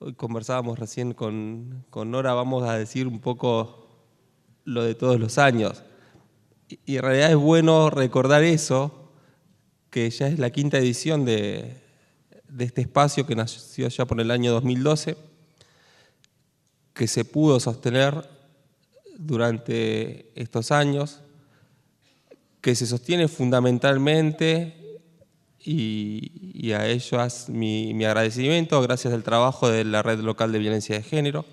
hoy conversábamos recién con Nora, vamos a decir un poco lo de todos los años. Y en realidad es bueno recordar eso, que ya es la quinta edición de este espacio que nació ya por el año 2012, que se pudo sostener durante estos años, que se sostiene fundamentalmente, y a ello mi agradecimiento, gracias al trabajo de la Red Local de Violencia de Género,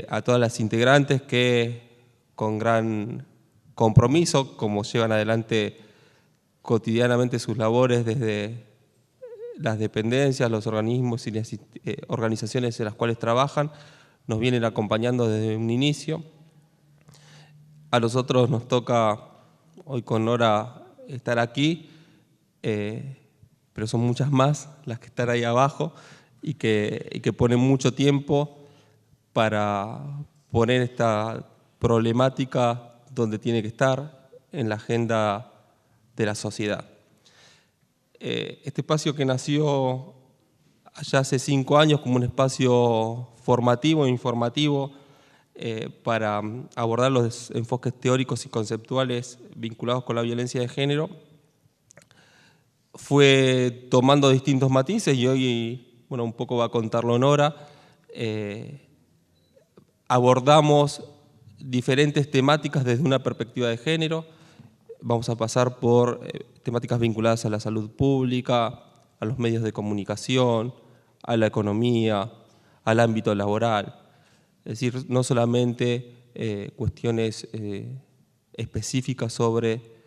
a todas las integrantes que con gran compromiso, como llevan adelante cotidianamente sus labores desde las dependencias, los organismos y las organizaciones en las cuales trabajan, nos vienen acompañando desde un inicio. A nosotros nos toca hoy con Nora estar aquí, pero son muchas más las que están ahí abajo y que ponen mucho tiempo para poner esta problemática donde tiene que estar, en la agenda de la sociedad. Este espacio que nació allá hace 5 años como un espacio formativo e informativo para abordar los enfoques teóricos y conceptuales vinculados con la violencia de género, fue tomando distintos matices y hoy, bueno, un poco va a contarlo Nora. Abordamos diferentes temáticas desde una perspectiva de género. Vamos a pasar por temáticas vinculadas a la salud pública, a los medios de comunicación, a la economía, al ámbito laboral. Es decir, no solamente cuestiones específicas sobre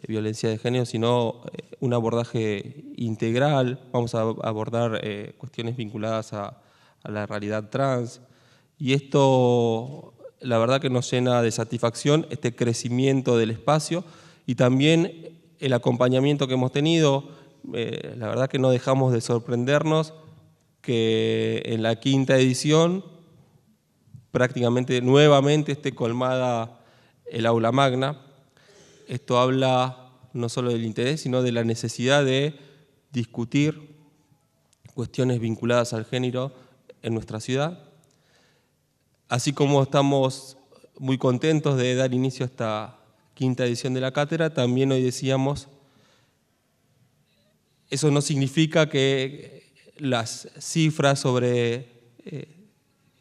violencia de género, sino un abordaje integral. Vamos a abordar cuestiones vinculadas a la realidad trans. Y esto, la verdad que nos llena de satisfacción, este crecimiento del espacio y también el acompañamiento que hemos tenido. La verdad que no dejamos de sorprendernos que en la quinta edición prácticamente nuevamente esté colmada el aula magna. Esto habla no solo del interés, sino de la necesidad de discutir cuestiones vinculadas al género en nuestra ciudad. Así como estamos muy contentos de dar inicio a esta quinta edición de la cátedra, también hoy decíamos, eso no significa que las cifras sobre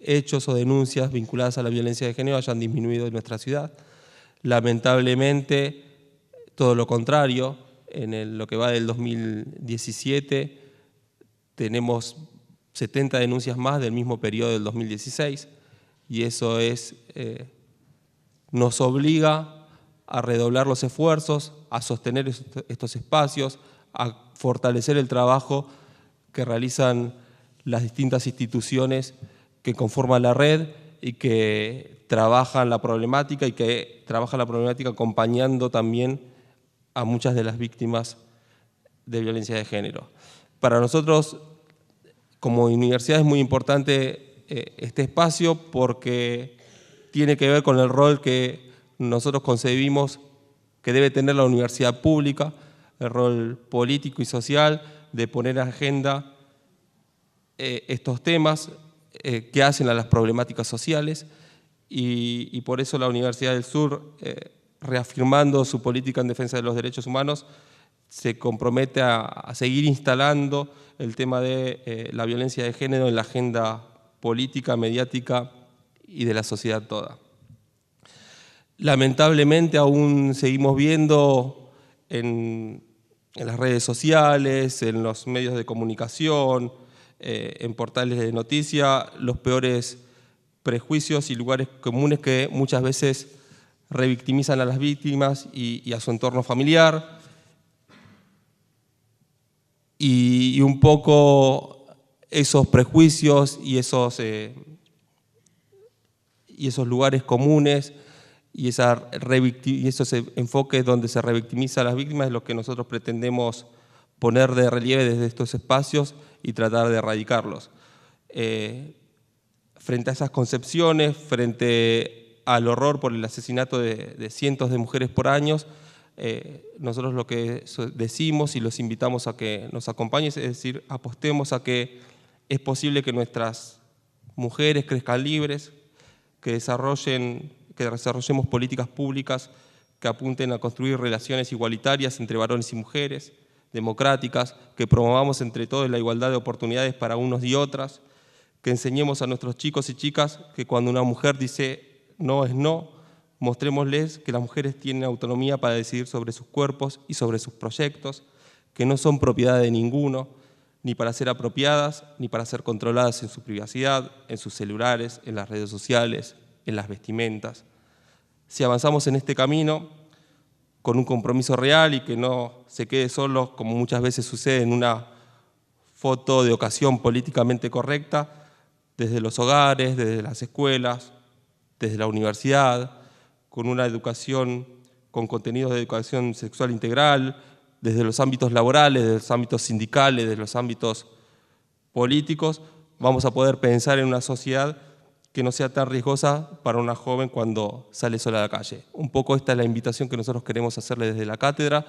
hechos o denuncias vinculadas a la violencia de género hayan disminuido en nuestra ciudad. Lamentablemente, todo lo contrario. En lo que va del 2017 tenemos 70 denuncias más del mismo periodo del 2016 y eso nos obliga a redoblar los esfuerzos, a sostener estos espacios, a fortalecer el trabajo que realizan las distintas instituciones que conforman la red y que trabajan la problemática acompañando también a muchas de las víctimas de violencia de género. Para nosotros, como universidad, es muy importante este espacio porque tiene que ver con el rol que nosotros concebimos que debe tener la universidad pública, el rol político y social de poner en agenda estos temas que hacen a las problemáticas sociales y por eso la Universidad del Sur, reafirmando su política en defensa de los derechos humanos, se compromete a seguir instalando el tema de la violencia de género en la agenda política, mediática y de la sociedad toda. Lamentablemente aún seguimos viendo en las redes sociales, en los medios de comunicación, en portales de noticia, los peores prejuicios y lugares comunes que muchas veces revictimizan a las víctimas y a su entorno familiar. Y un poco esos prejuicios y esos lugares comunes y esos enfoques donde se revictimiza a las víctimas es lo que nosotros pretendemos poner de relieve desde estos espacios y tratar de erradicarlos. Frente a esas concepciones, frente al horror por el asesinato de cientos de mujeres por año, nosotros lo que decimos y los invitamos a que nos acompañen, es decir, apostemos a que es posible que nuestras mujeres crezcan libres, que desarrollemos políticas públicas que apunten a construir relaciones igualitarias entre varones y mujeres, democráticas, que promovamos entre todos la igualdad de oportunidades para unos y otras, que enseñemos a nuestros chicos y chicas que cuando una mujer dice no es no, mostrémosles que las mujeres tienen autonomía para decidir sobre sus cuerpos y sobre sus proyectos, que no son propiedad de ninguno, ni para ser apropiadas, ni para ser controladas en su privacidad, en sus celulares, en las redes sociales, en las vestimentas. Si avanzamos en este camino con un compromiso real y que no se quede solo, como muchas veces sucede, en una foto de ocasión políticamente correcta, desde los hogares, desde las escuelas, desde la universidad, con una educación, con contenidos de educación sexual integral, desde los ámbitos laborales, desde los ámbitos sindicales, desde los ámbitos políticos, vamos a poder pensar en una sociedad que no sea tan riesgosa para una joven cuando sale sola a la calle. Un poco esta es la invitación que nosotros queremos hacerle desde la cátedra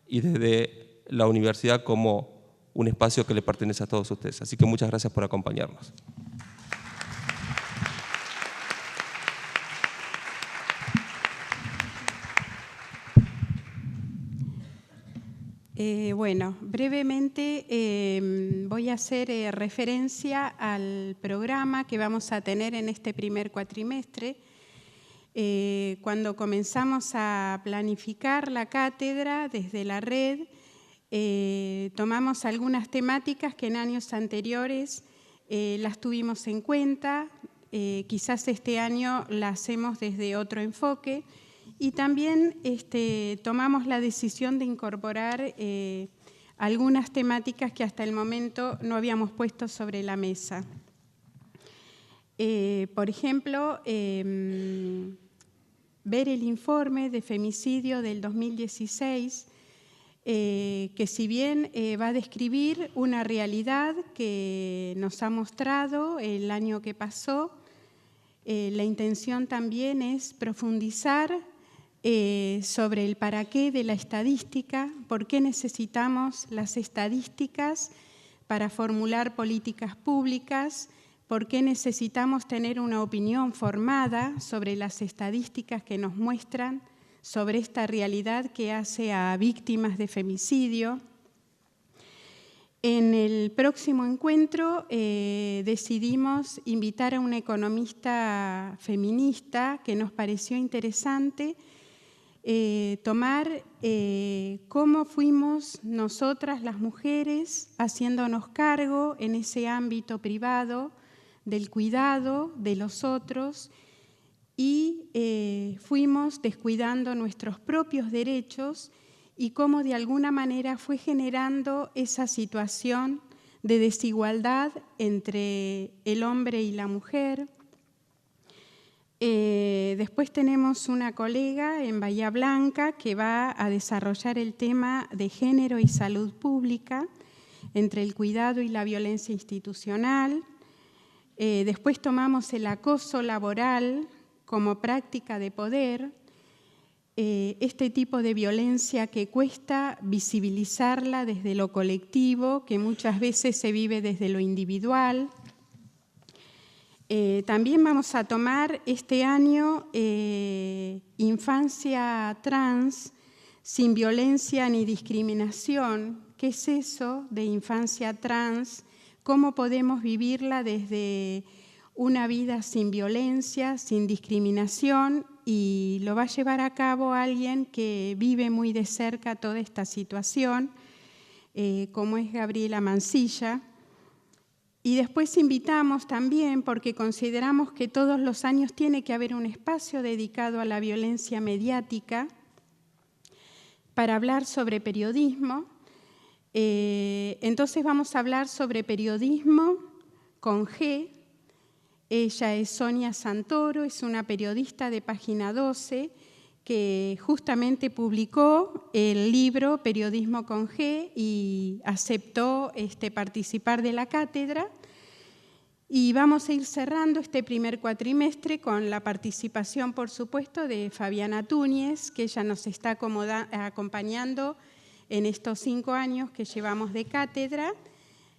y desde la universidad como un espacio que le pertenece a todos ustedes. Así que muchas gracias por acompañarnos. Bueno, brevemente voy a hacer referencia al programa que vamos a tener en este primer cuatrimestre. Cuando comenzamos a planificar la cátedra desde la red, tomamos algunas temáticas que en años anteriores las tuvimos en cuenta, quizás este año las hacemos desde otro enfoque, y también tomamos la decisión de incorporar algunas temáticas que hasta el momento no habíamos puesto sobre la mesa. Por ejemplo, ver el informe de femicidio del 2016, que si bien va a describir una realidad que nos ha mostrado el año que pasó, la intención también es profundizar sobre el para qué de la estadística, por qué necesitamos las estadísticas para formular políticas públicas, por qué necesitamos tener una opinión formada sobre las estadísticas que nos muestran sobre esta realidad que hace a víctimas de femicidio. En el próximo encuentro decidimos invitar a una economista feminista que nos pareció interesante, tomar cómo fuimos nosotras las mujeres haciéndonos cargo en ese ámbito privado del cuidado de los otros y fuimos descuidando nuestros propios derechos y cómo de alguna manera fue generando esa situación de desigualdad entre el hombre y la mujer. Después tenemos una colega en Bahía Blanca que va a desarrollar el tema de género y salud pública entre el cuidado y la violencia institucional. Después tomamos el acoso laboral como práctica de poder, este tipo de violencia que cuesta visibilizarla desde lo colectivo, que muchas veces se vive desde lo individual. También vamos a tomar este año Infancia Trans sin violencia ni discriminación. ¿Qué es eso de infancia trans? ¿Cómo podemos vivirla desde una vida sin violencia, sin discriminación? Y lo va a llevar a cabo alguien que vive muy de cerca toda esta situación, como es Gabriela Mancilla. Y después invitamos también, porque consideramos que todos los años tiene que haber un espacio dedicado a la violencia mediática, para hablar sobre periodismo. Entonces vamos a hablar sobre periodismo con G. Ella es Sonia Santoro, es una periodista de Página 12 que justamente publicó el libro Periodismo con G y aceptó participar de la cátedra. Y vamos a ir cerrando este primer cuatrimestre con la participación, por supuesto, de Fabiana Túñez, que ella nos está acompañando en estos 5 años que llevamos de cátedra.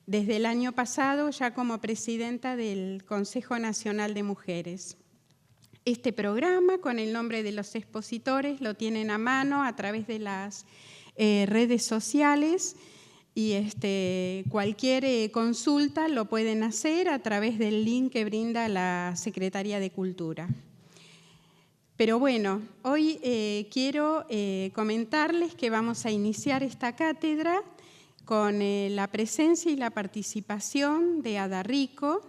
desde el año pasado ya como presidenta del Consejo Nacional de Mujeres. Este programa, con el nombre de los expositores, lo tienen a mano a través de las redes sociales y cualquier consulta lo pueden hacer a través del link que brinda la Secretaría de Cultura. Pero bueno, hoy quiero comentarles que vamos a iniciar esta cátedra con la presencia y la participación de Ada Rico.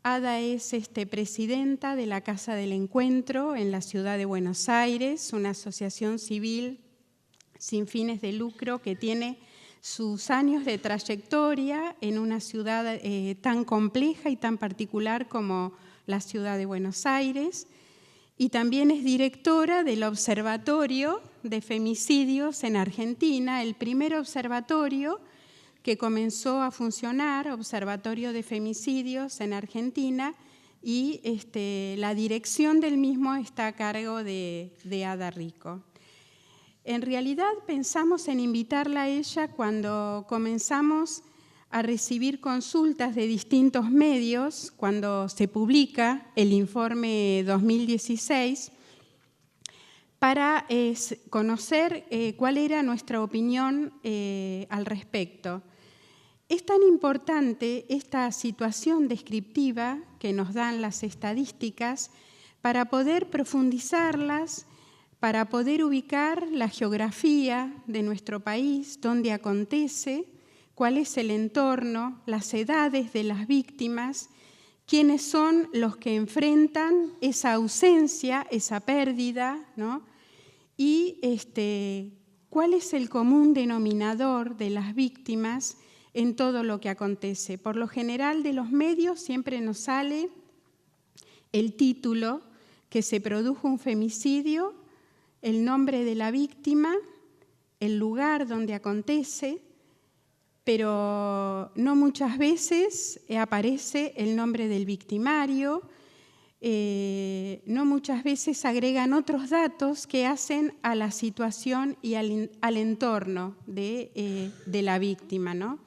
Ada es presidenta de la Casa del Encuentro en la ciudad de Buenos Aires, una asociación civil sin fines de lucro que tiene sus años de trayectoria en una ciudad tan compleja y tan particular como la ciudad de Buenos Aires. Y también es directora del Observatorio de Femicidios en Argentina, el primer observatorio que comenzó a funcionar, Observatorio de Femicidios en Argentina, y la dirección del mismo está a cargo de Ada Rico. En realidad pensamos en invitarla a ella cuando comenzamos a recibir consultas de distintos medios, cuando se publica el informe 2016, para conocer cuál era nuestra opinión al respecto. Es tan importante esta situación descriptiva que nos dan las estadísticas para poder profundizarlas, para poder ubicar la geografía de nuestro país, dónde acontece, cuál es el entorno, las edades de las víctimas, quiénes son los que enfrentan esa ausencia, esa pérdida, ¿no? Y cuál es el común denominador de las víctimas en todo lo que acontece. Por lo general de los medios siempre nos sale el título, que se produjo un femicidio, el nombre de la víctima, el lugar donde acontece, pero no muchas veces aparece el nombre del victimario, no muchas veces agregan otros datos que hacen a la situación y al entorno de la víctima, ¿no?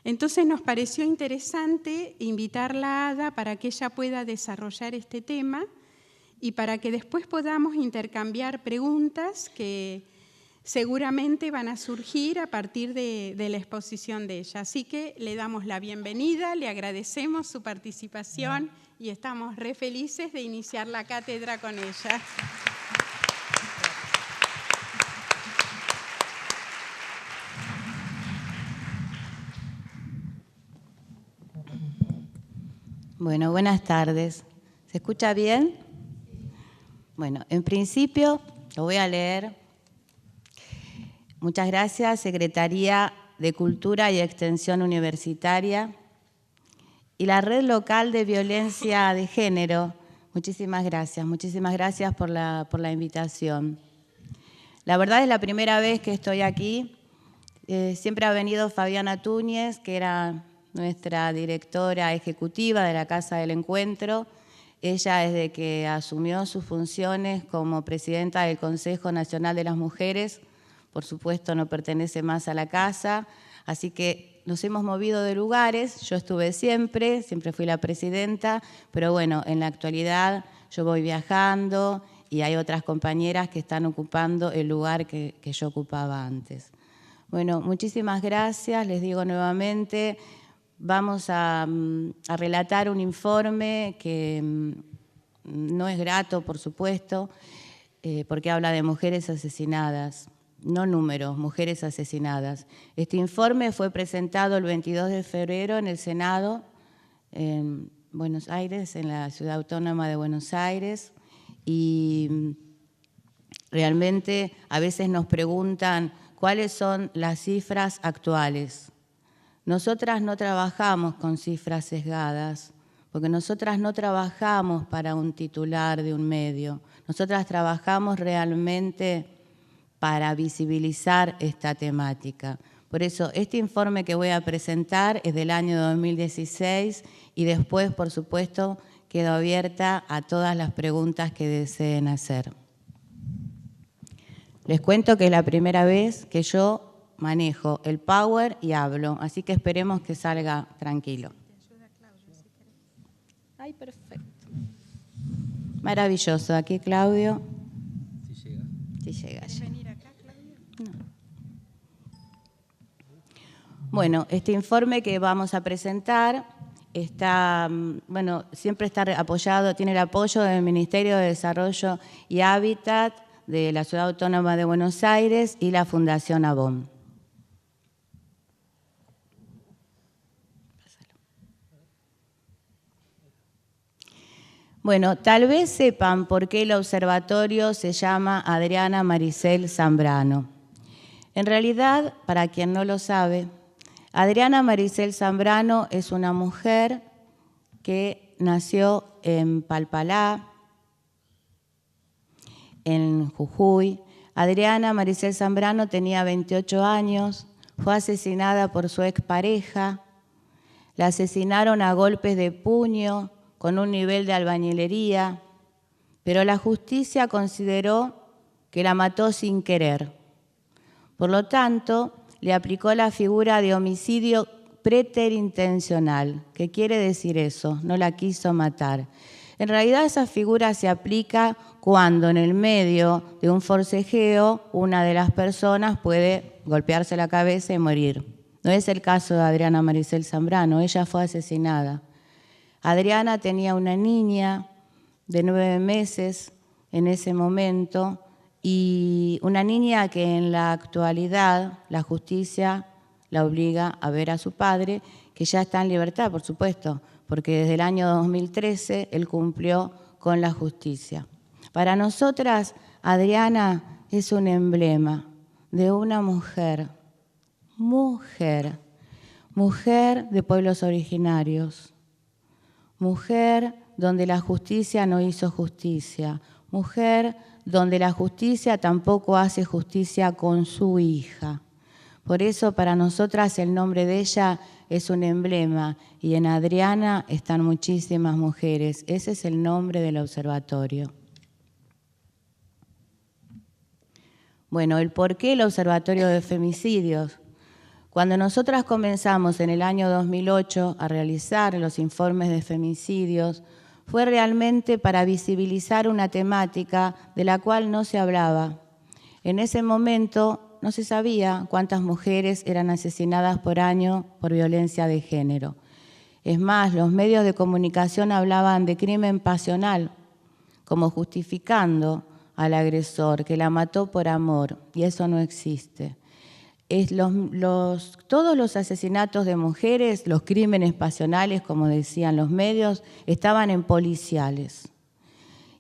Entonces nos pareció interesante invitarla a Ada para que ella pueda desarrollar este tema y para que después podamos intercambiar preguntas que seguramente van a surgir a partir de la exposición de ella. Así que le damos la bienvenida, le agradecemos su participación y estamos re felices de iniciar la cátedra con ella. Bueno, buenas tardes. ¿Se escucha bien? Bueno, en principio lo voy a leer. Muchas gracias, Secretaría de Cultura y Extensión Universitaria y la Red Local de Violencia de Género. Muchísimas gracias por la invitación. La verdad es la primera vez que estoy aquí. Siempre ha venido Fabiana Túñez, que era nuestra directora ejecutiva de la Casa del Encuentro. Ella, desde que asumió sus funciones como presidenta del Consejo Nacional de las Mujeres, por supuesto no pertenece más a la casa, así que nos hemos movido de lugares. Yo estuve siempre fui la presidenta, pero bueno, en la actualidad yo voy viajando y hay otras compañeras que están ocupando el lugar que yo ocupaba antes. Bueno, muchísimas gracias, les digo nuevamente. Vamos a relatar un informe que no es grato, por supuesto, porque habla de mujeres asesinadas, no números, mujeres asesinadas. Este informe fue presentado el 22 de febrero en el Senado, en Buenos Aires, en la Ciudad Autónoma de Buenos Aires, y realmente a veces nos preguntan cuáles son las cifras actuales. Nosotras no trabajamos con cifras sesgadas, porque nosotras no trabajamos para un titular de un medio. Nosotras trabajamos realmente para visibilizar esta temática. Por eso, este informe que voy a presentar es del año 2016 y después, por supuesto, quedo abierta a todas las preguntas que deseen hacer. Les cuento que es la primera vez que yo manejo el power y hablo, así que esperemos que salga tranquilo. Ay, perfecto. Maravilloso. Aquí Claudio. Si llega. Si llega. ¿Quieres venir acá, Claudio? No. Bueno, este informe que vamos a presentar está, bueno, siempre está apoyado, tiene el apoyo del Ministerio de Desarrollo y Hábitat de la Ciudad Autónoma de Buenos Aires y la Fundación Avon. Bueno, tal vez sepan por qué el observatorio se llama Adriana Maricel Zambrano. En realidad, para quien no lo sabe, Adriana Maricel Zambrano es una mujer que nació en Palpalá, en Jujuy. Adriana Maricel Zambrano tenía 28 años, fue asesinada por su expareja, la asesinaron a golpes de puño, con un nivel de albañilería, pero la justicia consideró que la mató sin querer. Por lo tanto, le aplicó la figura de homicidio preterintencional. ¿Qué quiere decir eso? No la quiso matar. En realidad esa figura se aplica cuando en el medio de un forcejeo una de las personas puede golpearse la cabeza y morir. No es el caso de Adriana Maricel Zambrano, ella fue asesinada. Adriana tenía una niña de 9 meses en ese momento y una niña que en la actualidad la justicia la obliga a ver a su padre, que ya está en libertad, por supuesto, porque desde el año 2013 él cumplió con la justicia. Para nosotras, Adriana es un emblema de una mujer de pueblos originarios, mujer donde la justicia no hizo justicia, mujer donde la justicia tampoco hace justicia con su hija. Por eso para nosotras el nombre de ella es un emblema y en Adriana están muchísimas mujeres. Ese es el nombre del observatorio. Bueno, el por qué el Observatorio de Femicidios. Cuando nosotras comenzamos en el año 2008 a realizar los informes de femicidios, fue realmente para visibilizar una temática de la cual no se hablaba. En ese momento no se sabía cuántas mujeres eran asesinadas por año por violencia de género. Es más, los medios de comunicación hablaban de crimen pasional, como justificando al agresor, que la mató por amor, y eso no existe. Todos los asesinatos de mujeres, los crímenes pasionales, como decían los medios, estaban en policiales.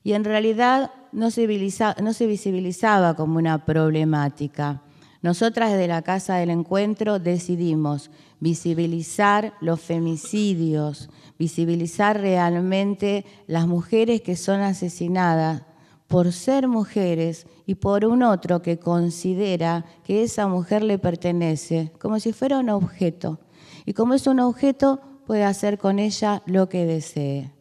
Y en realidad no se visibilizaba como una problemática. Nosotras desde la Casa del Encuentro decidimos visibilizar los femicidios, visibilizar realmente las mujeres que son asesinadas por ser mujeres y por un otro que considera que esa mujer le pertenece, como si fuera un objeto. Y como es un objeto, puede hacer con ella lo que desee.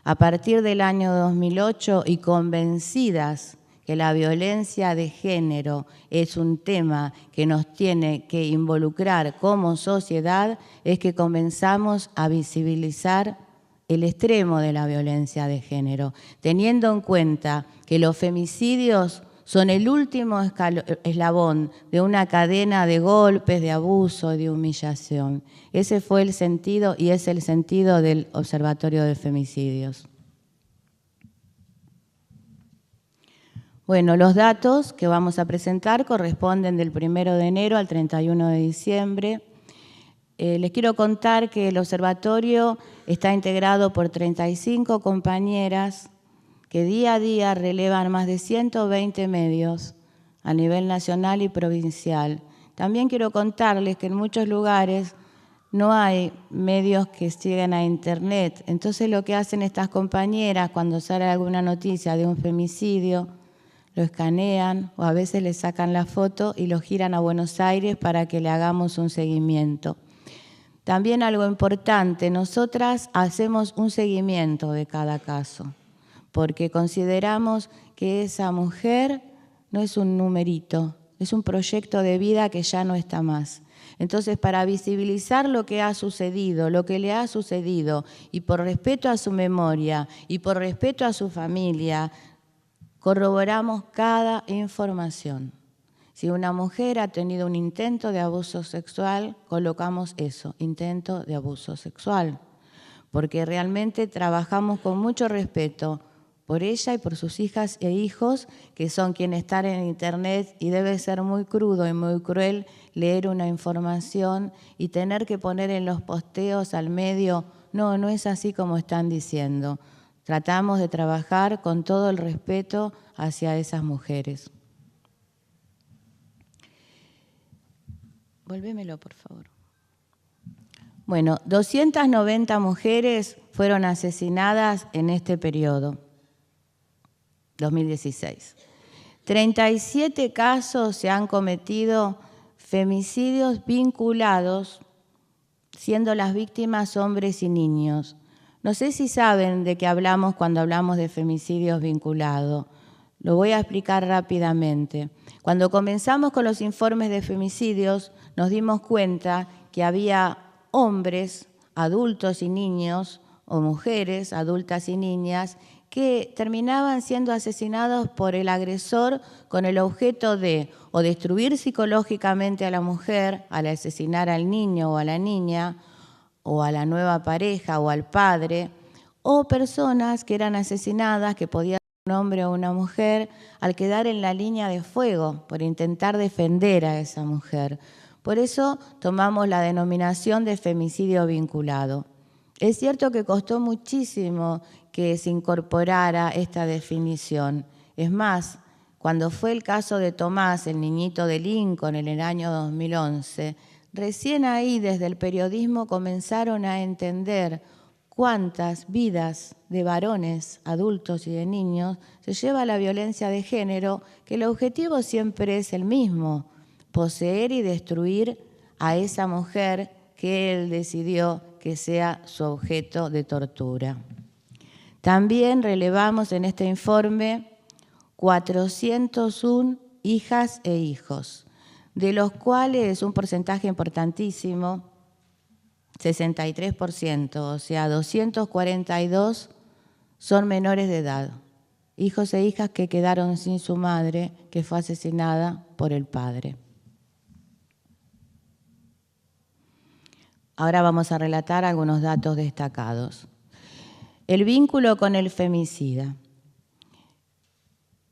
A partir del año 2008 y convencidas que la violencia de género es un tema que nos tiene que involucrar como sociedad, es que comenzamos a visibilizar el extremo de la violencia de género, teniendo en cuenta que los femicidios son el último eslabón de una cadena de golpes, de abuso, de humillación. Ese fue el sentido y es el sentido del Observatorio de Femicidios. Bueno, los datos que vamos a presentar corresponden del 1 de enero al 31 de diciembre. Les quiero contar que el observatorio está integrado por 35 compañeras que día a día relevan más de 120 medios a nivel nacional y provincial. También quiero contarles que en muchos lugares no hay medios que lleguen a Internet. Entonces lo que hacen estas compañeras cuando sale alguna noticia de un femicidio, lo escanean o a veces le sacan la foto y lo giran a Buenos Aires para que le hagamos un seguimiento. También algo importante, nosotras hacemos un seguimiento de cada caso, porque consideramos que esa mujer no es un numerito, es un proyecto de vida que ya no está más. Entonces, para visibilizar lo que ha sucedido, lo que le ha sucedido, y por respeto a su memoria y por respeto a su familia, corroboramos cada información. Si una mujer ha tenido un intento de abuso sexual, colocamos eso, intento de abuso sexual, porque realmente trabajamos con mucho respeto por ella y por sus hijas e hijos, que son quienes están en Internet, y debe ser muy crudo y muy cruel leer una información y tener que poner en los posteos al medio, no, no es así como están diciendo. Tratamos de trabajar con todo el respeto hacia esas mujeres. Volvémelo, por favor. Bueno, 290 mujeres fueron asesinadas en este periodo, 2016. 37 casos se han cometido femicidios vinculados, siendo las víctimas hombres y niños. No sé si saben de qué hablamos cuando hablamos de femicidios vinculados. Lo voy a explicar rápidamente. Cuando comenzamos con los informes de femicidios, nos dimos cuenta que había hombres, adultos y niños, o mujeres, adultas y niñas, que terminaban siendo asesinados por el agresor con el objeto de o destruir psicológicamente a la mujer, al asesinar al niño o a la niña, o a la nueva pareja o al padre, o personas que eran asesinadas, que podían ser un hombre o una mujer, al quedar en la línea de fuego, por intentar defender a esa mujer. Por eso tomamos la denominación de femicidio vinculado. Es cierto que costó muchísimo que se incorporara esta definición. Es más, cuando fue el caso de Tomás, el niñito de Lincoln, en el año 2011, recién ahí desde el periodismo comenzaron a entender cuántas vidas de varones, adultos y de niños se lleva la violencia de género, que el objetivo siempre es el mismo, poseer y destruir a esa mujer que él decidió que sea su objeto de tortura. También relevamos en este informe 401 hijas e hijos, de los cuales un porcentaje importantísimo, 63%, o sea, 242 son menores de edad, hijos e hijas que quedaron sin su madre, que fue asesinada por el padre. Ahora vamos a relatar algunos datos destacados. El vínculo con el femicida.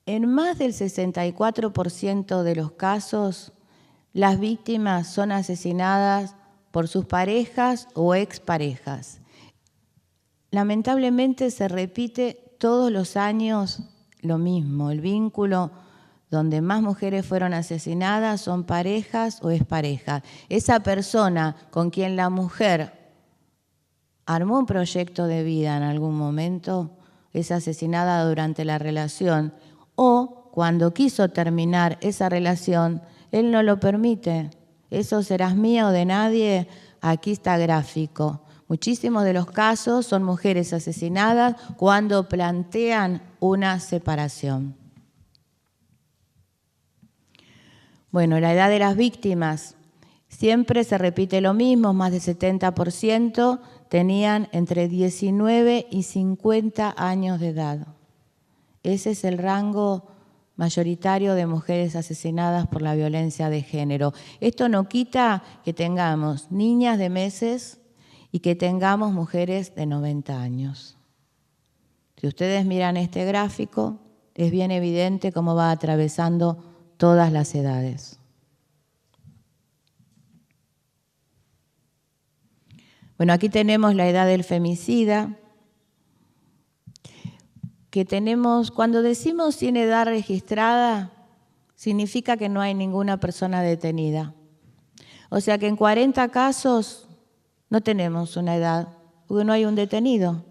En más del 64% de los casos, las víctimas son asesinadas por sus parejas o exparejas. Lamentablemente se repite todos los años lo mismo. El vínculo donde más mujeres fueron asesinadas son parejas o exparejas. Esa persona con quien la mujer armó un proyecto de vida en algún momento es asesinada durante la relación, o cuando quiso terminar esa relación, él no lo permite. Eso serás mío o de nadie, aquí está gráfico. Muchísimos de los casos son mujeres asesinadas cuando plantean una separación. Bueno, la edad de las víctimas, siempre se repite lo mismo, más del 70% tenían entre 19 y 50 años de edad. Ese es el rango mayoritario de mujeres asesinadas por la violencia de género. Esto no quita que tengamos niñas de meses y que tengamos mujeres de 90 años. Si ustedes miran este gráfico, es bien evidente cómo va atravesando todas las edades. Bueno, aquí tenemos la edad del femicida, que tenemos, cuando decimos sin edad registrada, significa que no hay ninguna persona detenida. O sea que en 40 casos no tenemos una edad, porque no hay un detenido.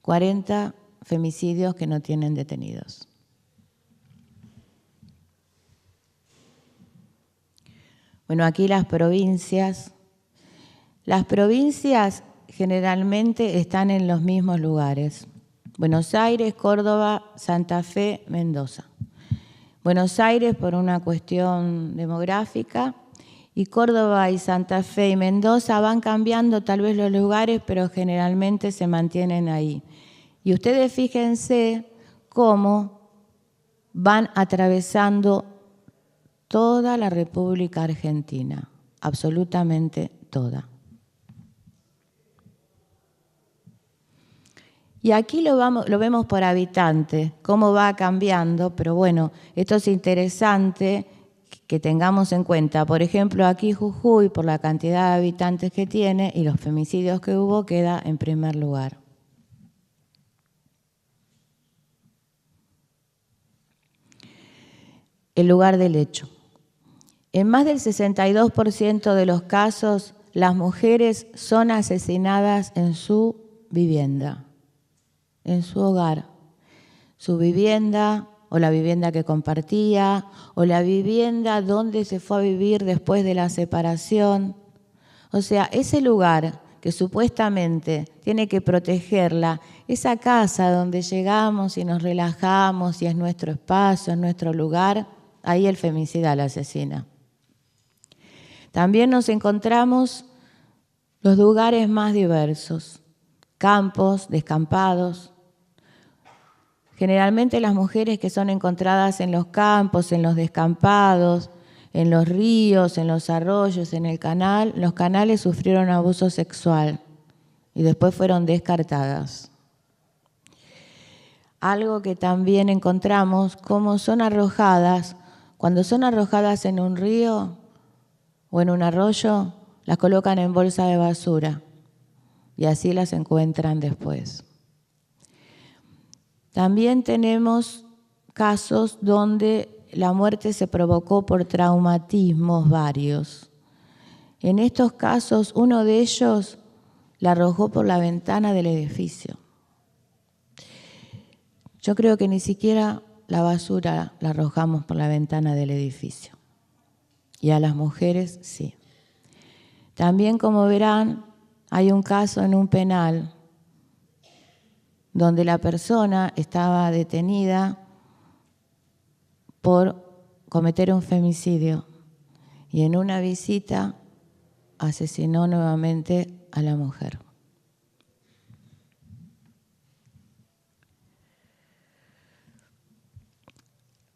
40 femicidios que no tienen detenidos. Bueno, aquí las provincias. Las provincias generalmente están en los mismos lugares. Buenos Aires, Córdoba, Santa Fe, Mendoza. Buenos Aires por una cuestión demográfica, y Córdoba y Santa Fe y Mendoza van cambiando tal vez los lugares, pero generalmente se mantienen ahí. Y ustedes fíjense cómo van atravesando toda la República Argentina, absolutamente toda. Y aquí lo vemos por habitante, cómo va cambiando, pero bueno, esto es interesante que tengamos en cuenta. Por ejemplo, aquí Jujuy, por la cantidad de habitantes que tiene y los femicidios que hubo, queda en primer lugar. El lugar del hecho. En más del 62% de los casos, las mujeres son asesinadas en su vivienda, en su hogar. Su vivienda, o la vivienda que compartía, o la vivienda donde se fue a vivir después de la separación. O sea, ese lugar que supuestamente tiene que protegerla, esa casa donde llegamos y nos relajamos y es nuestro espacio, es nuestro lugar, ahí el femicida la asesina. También nos encontramos los lugares más diversos, campos, descampados. Generalmente las mujeres que son encontradas en los campos, en los descampados, en los ríos, en los arroyos, en el canal, los canales sufrieron abuso sexual y después fueron descartadas. Algo que también encontramos, como son arrojadas, cuando son arrojadas en un río o en un arroyo, las colocan en bolsa de basura y así las encuentran después. También tenemos casos donde la muerte se provocó por traumatismos varios. En estos casos, uno de ellos la arrojó por la ventana del edificio. Yo creo que ni siquiera la basura la arrojamos por la ventana del edificio. Y a las mujeres sí. También, como verán, hay un caso en un penal donde la persona estaba detenida por cometer un femicidio y en una visita asesinó nuevamente a la mujer.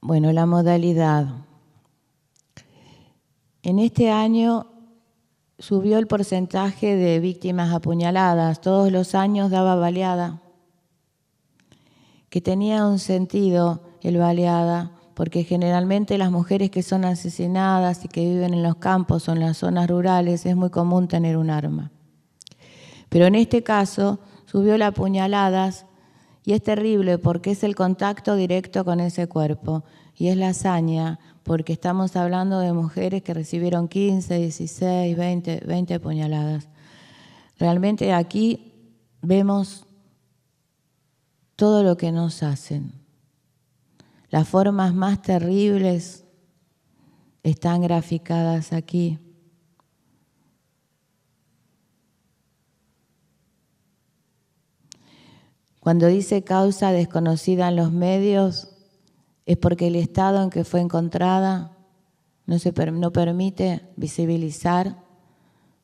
Bueno, la modalidad. En este año subió el porcentaje de víctimas apuñaladas. Todos los años daba baleada, que tenía un sentido el baleada, porque generalmente las mujeres que son asesinadas y que viven en los campos o en las zonas rurales es muy común tener un arma. Pero en este caso subió las apuñaladas y es terrible porque es el contacto directo con ese cuerpo y es la hazaña, porque estamos hablando de mujeres que recibieron 15, 16, 20 apuñaladas. Realmente aquí vemos todo lo que nos hacen. Las formas más terribles están graficadas aquí. Cuando dice causa desconocida en los medios, es porque el estado en que fue encontrada no permite visibilizar,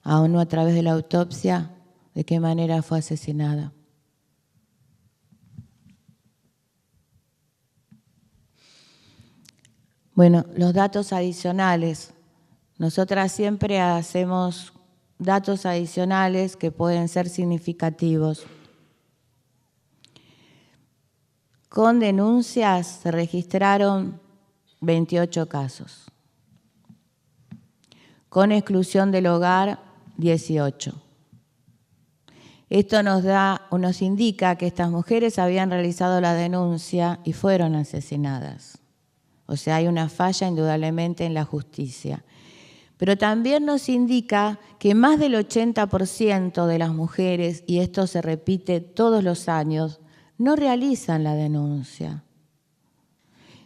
aún no a través de la autopsia, de qué manera fue asesinada. Bueno, los datos adicionales. Nosotras siempre hacemos datos adicionales que pueden ser significativos. Con denuncias se registraron 28 casos. Con exclusión del hogar, 18. Esto nos indica que estas mujeres habían realizado la denuncia y fueron asesinadas. O sea, hay una falla indudablemente en la justicia. Pero también nos indica que más del 80% de las mujeres, y esto se repite todos los años, no realizan la denuncia.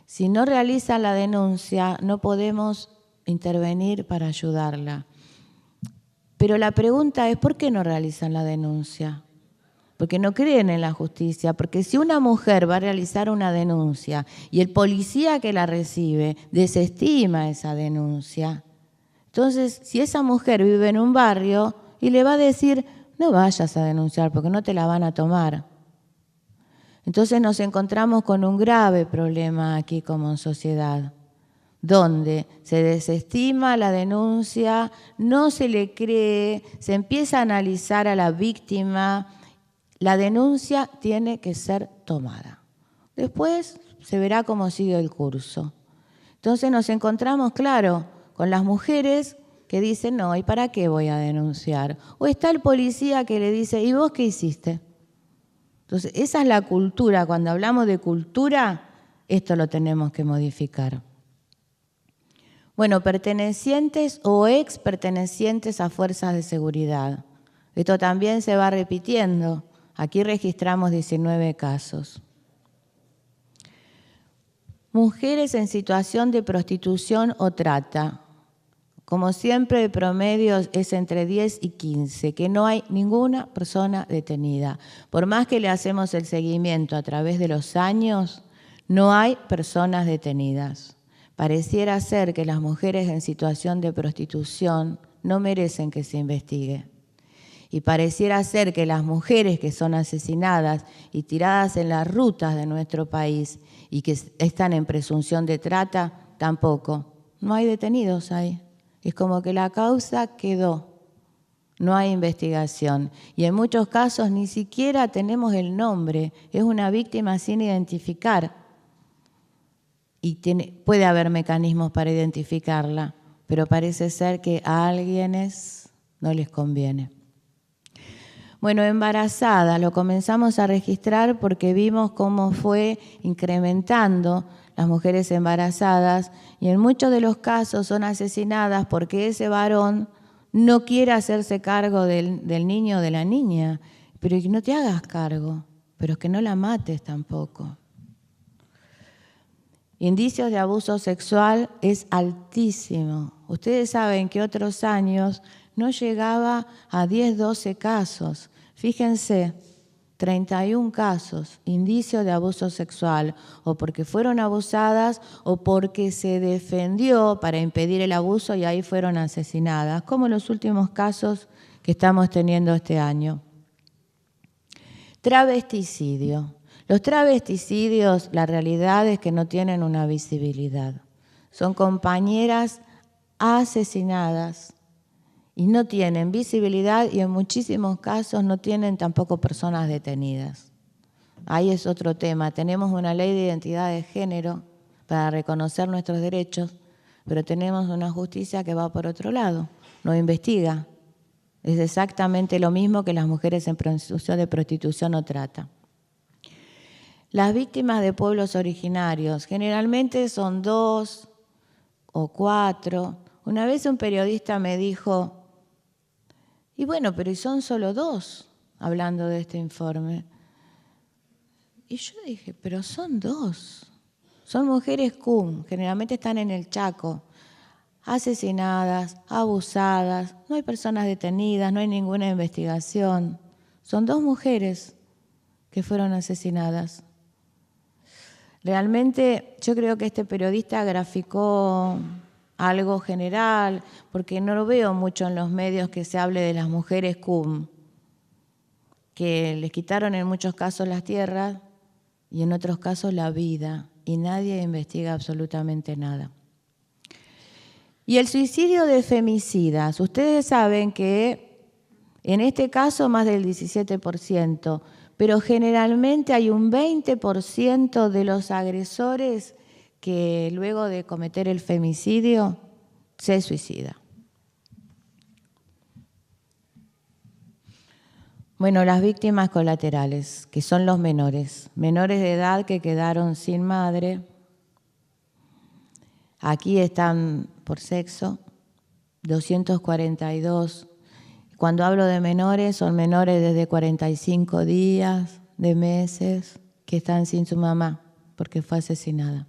Si no realizan la denuncia, no podemos intervenir para ayudarla. Pero la pregunta es, ¿por qué no realizan la denuncia? porque no creen en la justicia, porque si una mujer va a realizar una denuncia y el policía que la recibe desestima esa denuncia, entonces si esa mujer vive en un barrio y le va a decir, no vayas a denunciar porque no te la van a tomar. Entonces nos encontramos con un grave problema aquí como sociedad, donde se desestima la denuncia, no se le cree, se empieza a analizar a la víctima. La denuncia tiene que ser tomada. Después se verá cómo sigue el curso. Entonces nos encontramos, claro, con las mujeres que dicen, no, ¿y para qué voy a denunciar? O está el policía que le dice, ¿y vos qué hiciste? Entonces, esa es la cultura. Cuando hablamos de cultura, esto lo tenemos que modificar. Bueno, pertenecientes o ex pertenecientes a fuerzas de seguridad. Esto también se va repitiendo. Aquí registramos 19 casos. Mujeres en situación de prostitución o trata. Como siempre, el promedio es entre 10 y 15, que no hay ninguna persona detenida. Por más que le hacemos el seguimiento a través de los años, no hay personas detenidas. Pareciera ser que las mujeres en situación de prostitución no merecen que se investigue. Y pareciera ser que las mujeres que son asesinadas y tiradas en las rutas de nuestro país y que están en presunción de trata, tampoco. No hay detenidos ahí. Es como que la causa quedó. No hay investigación. Y en muchos casos ni siquiera tenemos el nombre. Es una víctima sin identificar. Y puede haber mecanismos para identificarla, pero parece ser que a alguienes no les conviene. Bueno, embarazadas, lo comenzamos a registrar porque vimos cómo fue incrementando las mujeres embarazadas y en muchos de los casos son asesinadas porque ese varón no quiere hacerse cargo del niño o de la niña. Pero que no te hagas cargo, pero que no la mates tampoco. Indicios de abuso sexual es altísimo. Ustedes saben que otros años no llegaba a 10, 12 casos. Fíjense, 31 casos, indicios de abuso sexual, o porque fueron abusadas o porque se defendió para impedir el abuso y ahí fueron asesinadas, como los últimos casos que estamos teniendo este año. Travesticidio. Los travesticidios, la realidad es que no tienen una visibilidad. Son compañeras asesinadas y no tienen visibilidad y en muchísimos casos no tienen tampoco personas detenidas. Ahí es otro tema. Tenemos una ley de identidad de género para reconocer nuestros derechos, pero tenemos una justicia que va por otro lado, no investiga. Es exactamente lo mismo que las mujeres en situación de prostitución o trata. Las víctimas de pueblos originarios generalmente son 2 o 4. Una vez un periodista me dijo, y bueno, pero son solo 2, hablando de este informe. Y yo dije, pero son 2. Son mujeres CUM, generalmente están en el Chaco, asesinadas, abusadas, no hay personas detenidas, no hay ninguna investigación. Son 2 mujeres que fueron asesinadas. Realmente yo creo que este periodista graficó algo general, porque no lo veo mucho en los medios que se hable de las mujeres CUM, que les quitaron en muchos casos las tierras y en otros casos la vida, y nadie investiga absolutamente nada. Y el suicidio de femicidas. Ustedes saben que en este caso más del 17%, pero generalmente hay un 20% de los agresores que luego de cometer el femicidio se suicida. Bueno, las víctimas colaterales, que son los menores de edad que quedaron sin madre. Aquí están por sexo, 242. Cuando hablo de menores, son menores desde 45 días, de meses, que están sin su mamá porque fue asesinada.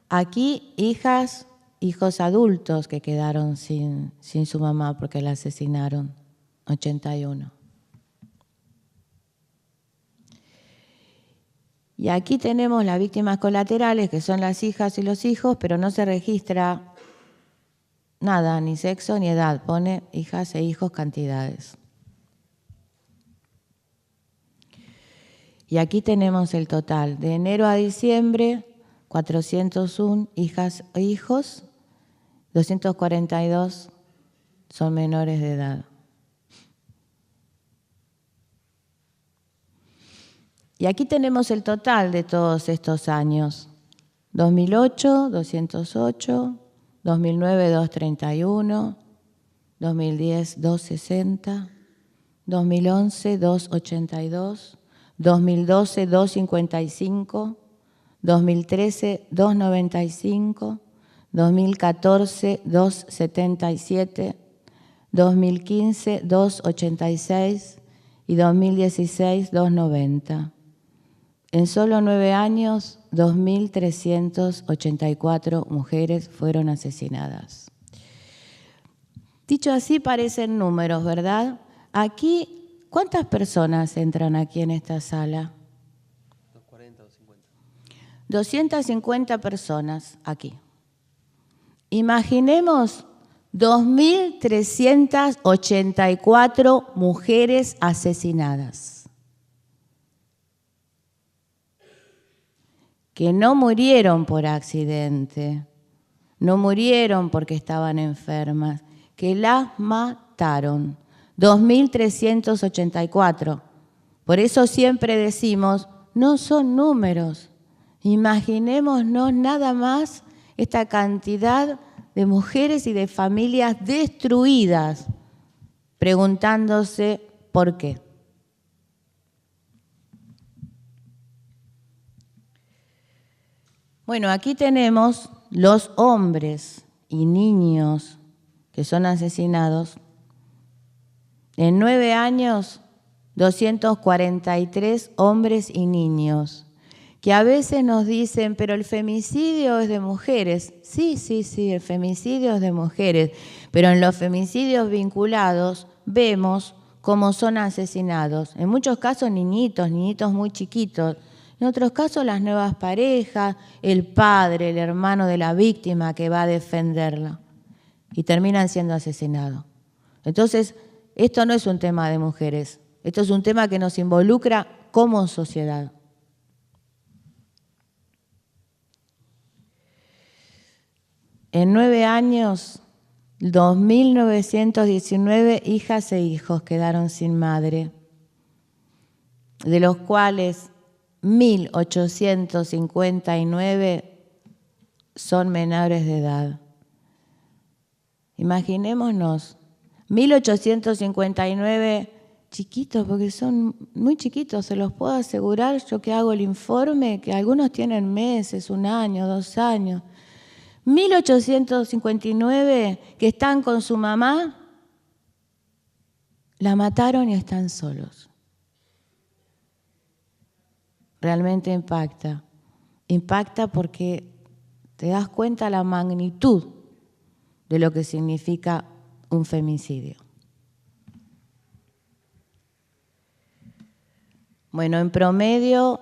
Aquí hijos adultos que quedaron sin su mamá porque la asesinaron. 81. Y aquí tenemos las víctimas colaterales, que son las hijas y los hijos, pero no se registra nada, ni sexo ni edad. Pone hijas e hijos cantidades. Y aquí tenemos el total. De enero a diciembre, 401 hijas e hijos, 242 son menores de edad. Y aquí tenemos el total de todos estos años. 2008, 208, 2009, 231, 2010, 260, 2011, 282, 2012, 255, 2013, 295, 2014, 277, 2015, 286 y 2016, 290. En solo 9 años, 2.384 mujeres fueron asesinadas. Dicho así, parecen números, ¿verdad? Aquí, ¿cuántas personas entran aquí en esta sala? 240 o 50. 250 personas aquí. Imaginemos 2.384 mujeres asesinadas, que no murieron por accidente, no murieron porque estaban enfermas, que las mataron. 2.384. Por eso siempre decimos, no son números. Imaginémonos nada más esta cantidad de mujeres y de familias destruidas, preguntándose por qué. Bueno, aquí tenemos los hombres y niños que son asesinados. En 9 años, 243 hombres y niños, que a veces nos dicen, pero el femicidio es de mujeres. Sí, el femicidio es de mujeres, pero en los femicidios vinculados vemos cómo son asesinados. En muchos casos niñitos muy chiquitos. En otros casos las nuevas parejas, el padre, el hermano de la víctima que va a defenderla. Y terminan siendo asesinados. Entonces, esto no es un tema de mujeres. Esto es un tema que nos involucra como sociedad. En 9 años, 2.919 hijas e hijos quedaron sin madre, de los cuales 1.859 son menores de edad. Imaginémonos, 1.859 chiquitos, porque son muy chiquitos, se los puedo asegurar, yo que hago el informe, que algunos tienen meses, 1 año, 2 años. 1.859 que están con su mamá, la mataron y están solos. Realmente impacta. Impacta porque te das cuenta la magnitud de lo que significa un femicidio. Bueno, en promedio,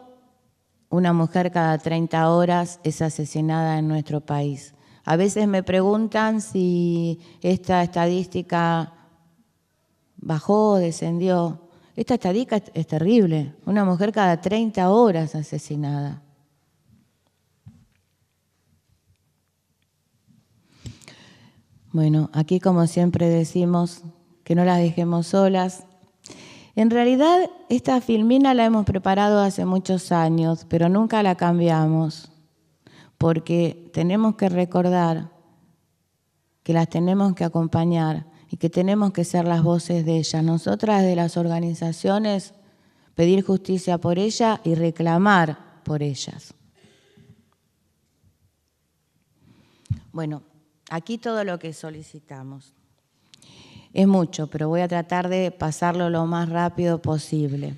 una mujer cada 30 horas es asesinada en nuestro país. A veces me preguntan si esta estadística bajó o descendió. Esta estadística es terrible. Una mujer cada 30 horas asesinada. Bueno, aquí como siempre decimos que no las dejemos solas. En realidad, esta filmina la hemos preparado hace muchos años, pero nunca la cambiamos, porque tenemos que recordar que las tenemos que acompañar y que tenemos que ser las voces de ellas. Nosotras de las organizaciones pedir justicia por ellas y reclamar por ellas. Bueno, aquí todo lo que solicitamos. Es mucho, pero voy a tratar de pasarlo lo más rápido posible.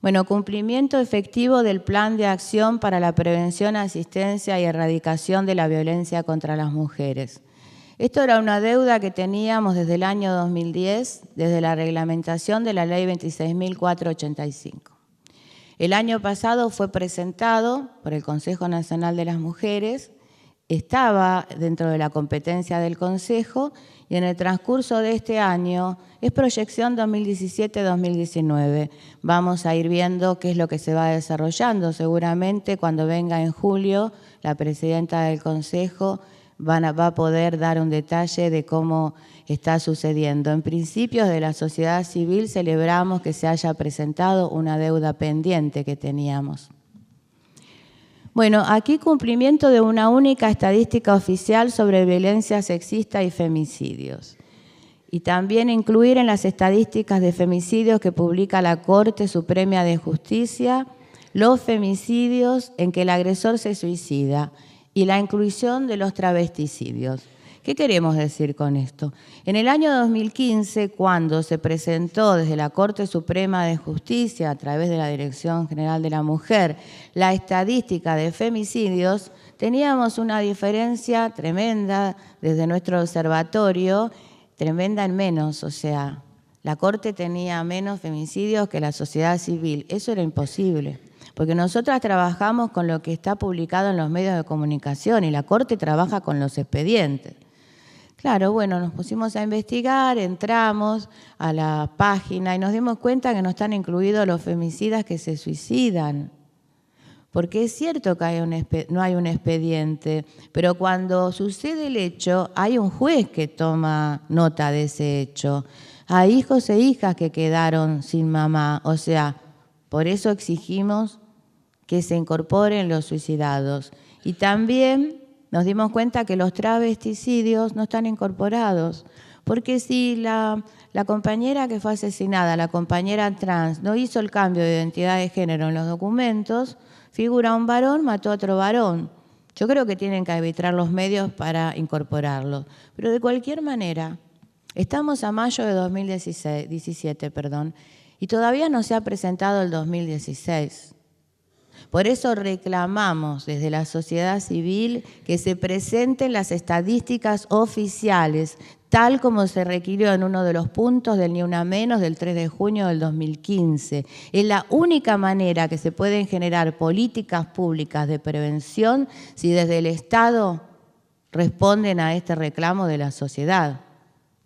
Bueno, cumplimiento efectivo del Plan de Acción para la Prevención, Asistencia y Erradicación de la Violencia contra las Mujeres. Esto era una deuda que teníamos desde el año 2010, desde la reglamentación de la Ley 26.485. El año pasado fue presentado por el Consejo Nacional de las Mujeres, estaba dentro de la competencia del Consejo y en el transcurso de este año es proyección 2017-2019. Vamos a ir viendo qué es lo que se va desarrollando. Seguramente cuando venga en julio la presidenta del Consejo va a poder dar un detalle de cómo está sucediendo. En principios de la sociedad civil celebramos que se haya presentado una deuda pendiente que teníamos. Bueno, aquí cumplimiento de una única estadística oficial sobre violencia sexista y femicidios. Y también incluir en las estadísticas de femicidios que publica la Corte Suprema de Justicia los femicidios en que el agresor se suicida y la inclusión de los travesticidios. ¿Qué queremos decir con esto? En el año 2015, cuando se presentó desde la Corte Suprema de Justicia, a través de la Dirección General de la Mujer, la estadística de femicidios, teníamos una diferencia tremenda desde nuestro observatorio, tremenda en menos, o sea, la Corte tenía menos femicidios que la sociedad civil. Eso era imposible, porque nosotras trabajamos con lo que está publicado en los medios de comunicación y la Corte trabaja con los expedientes. Claro, bueno, nos pusimos a investigar, entramos a la página y nos dimos cuenta que no están incluidos los femicidas que se suicidan. Porque es cierto que no hay un expediente, pero cuando sucede el hecho, hay un juez que toma nota de ese hecho. Hay hijos e hijas que quedaron sin mamá, o sea, por eso exigimos que se incorporen los suicidados. Y también nos dimos cuenta que los travesticidios no están incorporados, porque si la compañera que fue asesinada, la compañera trans, no hizo el cambio de identidad de género en los documentos, figura un varón, mató a otro varón. Yo creo que tienen que arbitrar los medios para incorporarlo. Pero de cualquier manera, estamos a mayo de 2017, y todavía no se ha presentado el 2016. Por eso reclamamos desde la sociedad civil que se presenten las estadísticas oficiales, tal como se requirió en uno de los puntos del Ni Una Menos del 3 de junio del 2015. Es la única manera que se pueden generar políticas públicas de prevención si desde el Estado responden a este reclamo de la sociedad.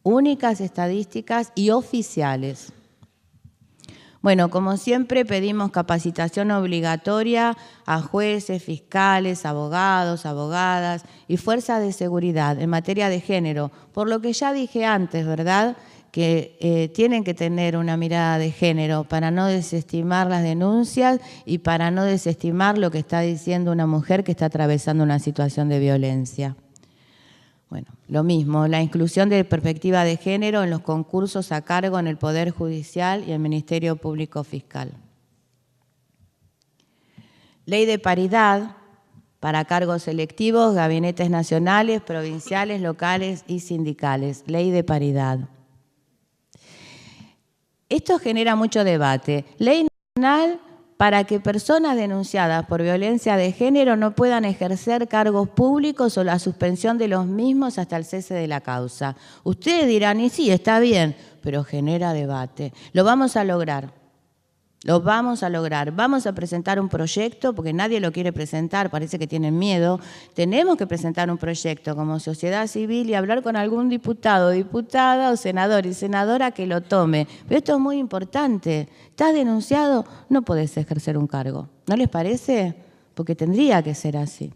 Únicas estadísticas y oficiales. Bueno, como siempre pedimos capacitación obligatoria a jueces, fiscales, abogados, abogadas y fuerzas de seguridad en materia de género, por lo que ya dije antes, ¿verdad?, que tienen que tener una mirada de género para no desestimar las denuncias y para no desestimar lo que está diciendo una mujer que está atravesando una situación de violencia. Bueno, lo mismo, la inclusión de perspectiva de género en los concursos a cargo en el Poder Judicial y el Ministerio Público Fiscal. Ley de paridad para cargos selectivos, gabinetes nacionales, provinciales, locales y sindicales. Ley de paridad. Esto genera mucho debate. Ley nacional para que personas denunciadas por violencia de género no puedan ejercer cargos públicos o la suspensión de los mismos hasta el cese de la causa. Ustedes dirán, y sí, está bien, pero genera debate. Lo vamos a lograr. Lo vamos a lograr. Vamos a presentar un proyecto, porque nadie lo quiere presentar, parece que tienen miedo. Tenemos que presentar un proyecto como sociedad civil y hablar con algún diputado, diputada o senador y senadora que lo tome. Pero esto es muy importante. ¿Estás denunciado? No podés ejercer un cargo. ¿No les parece? Porque tendría que ser así.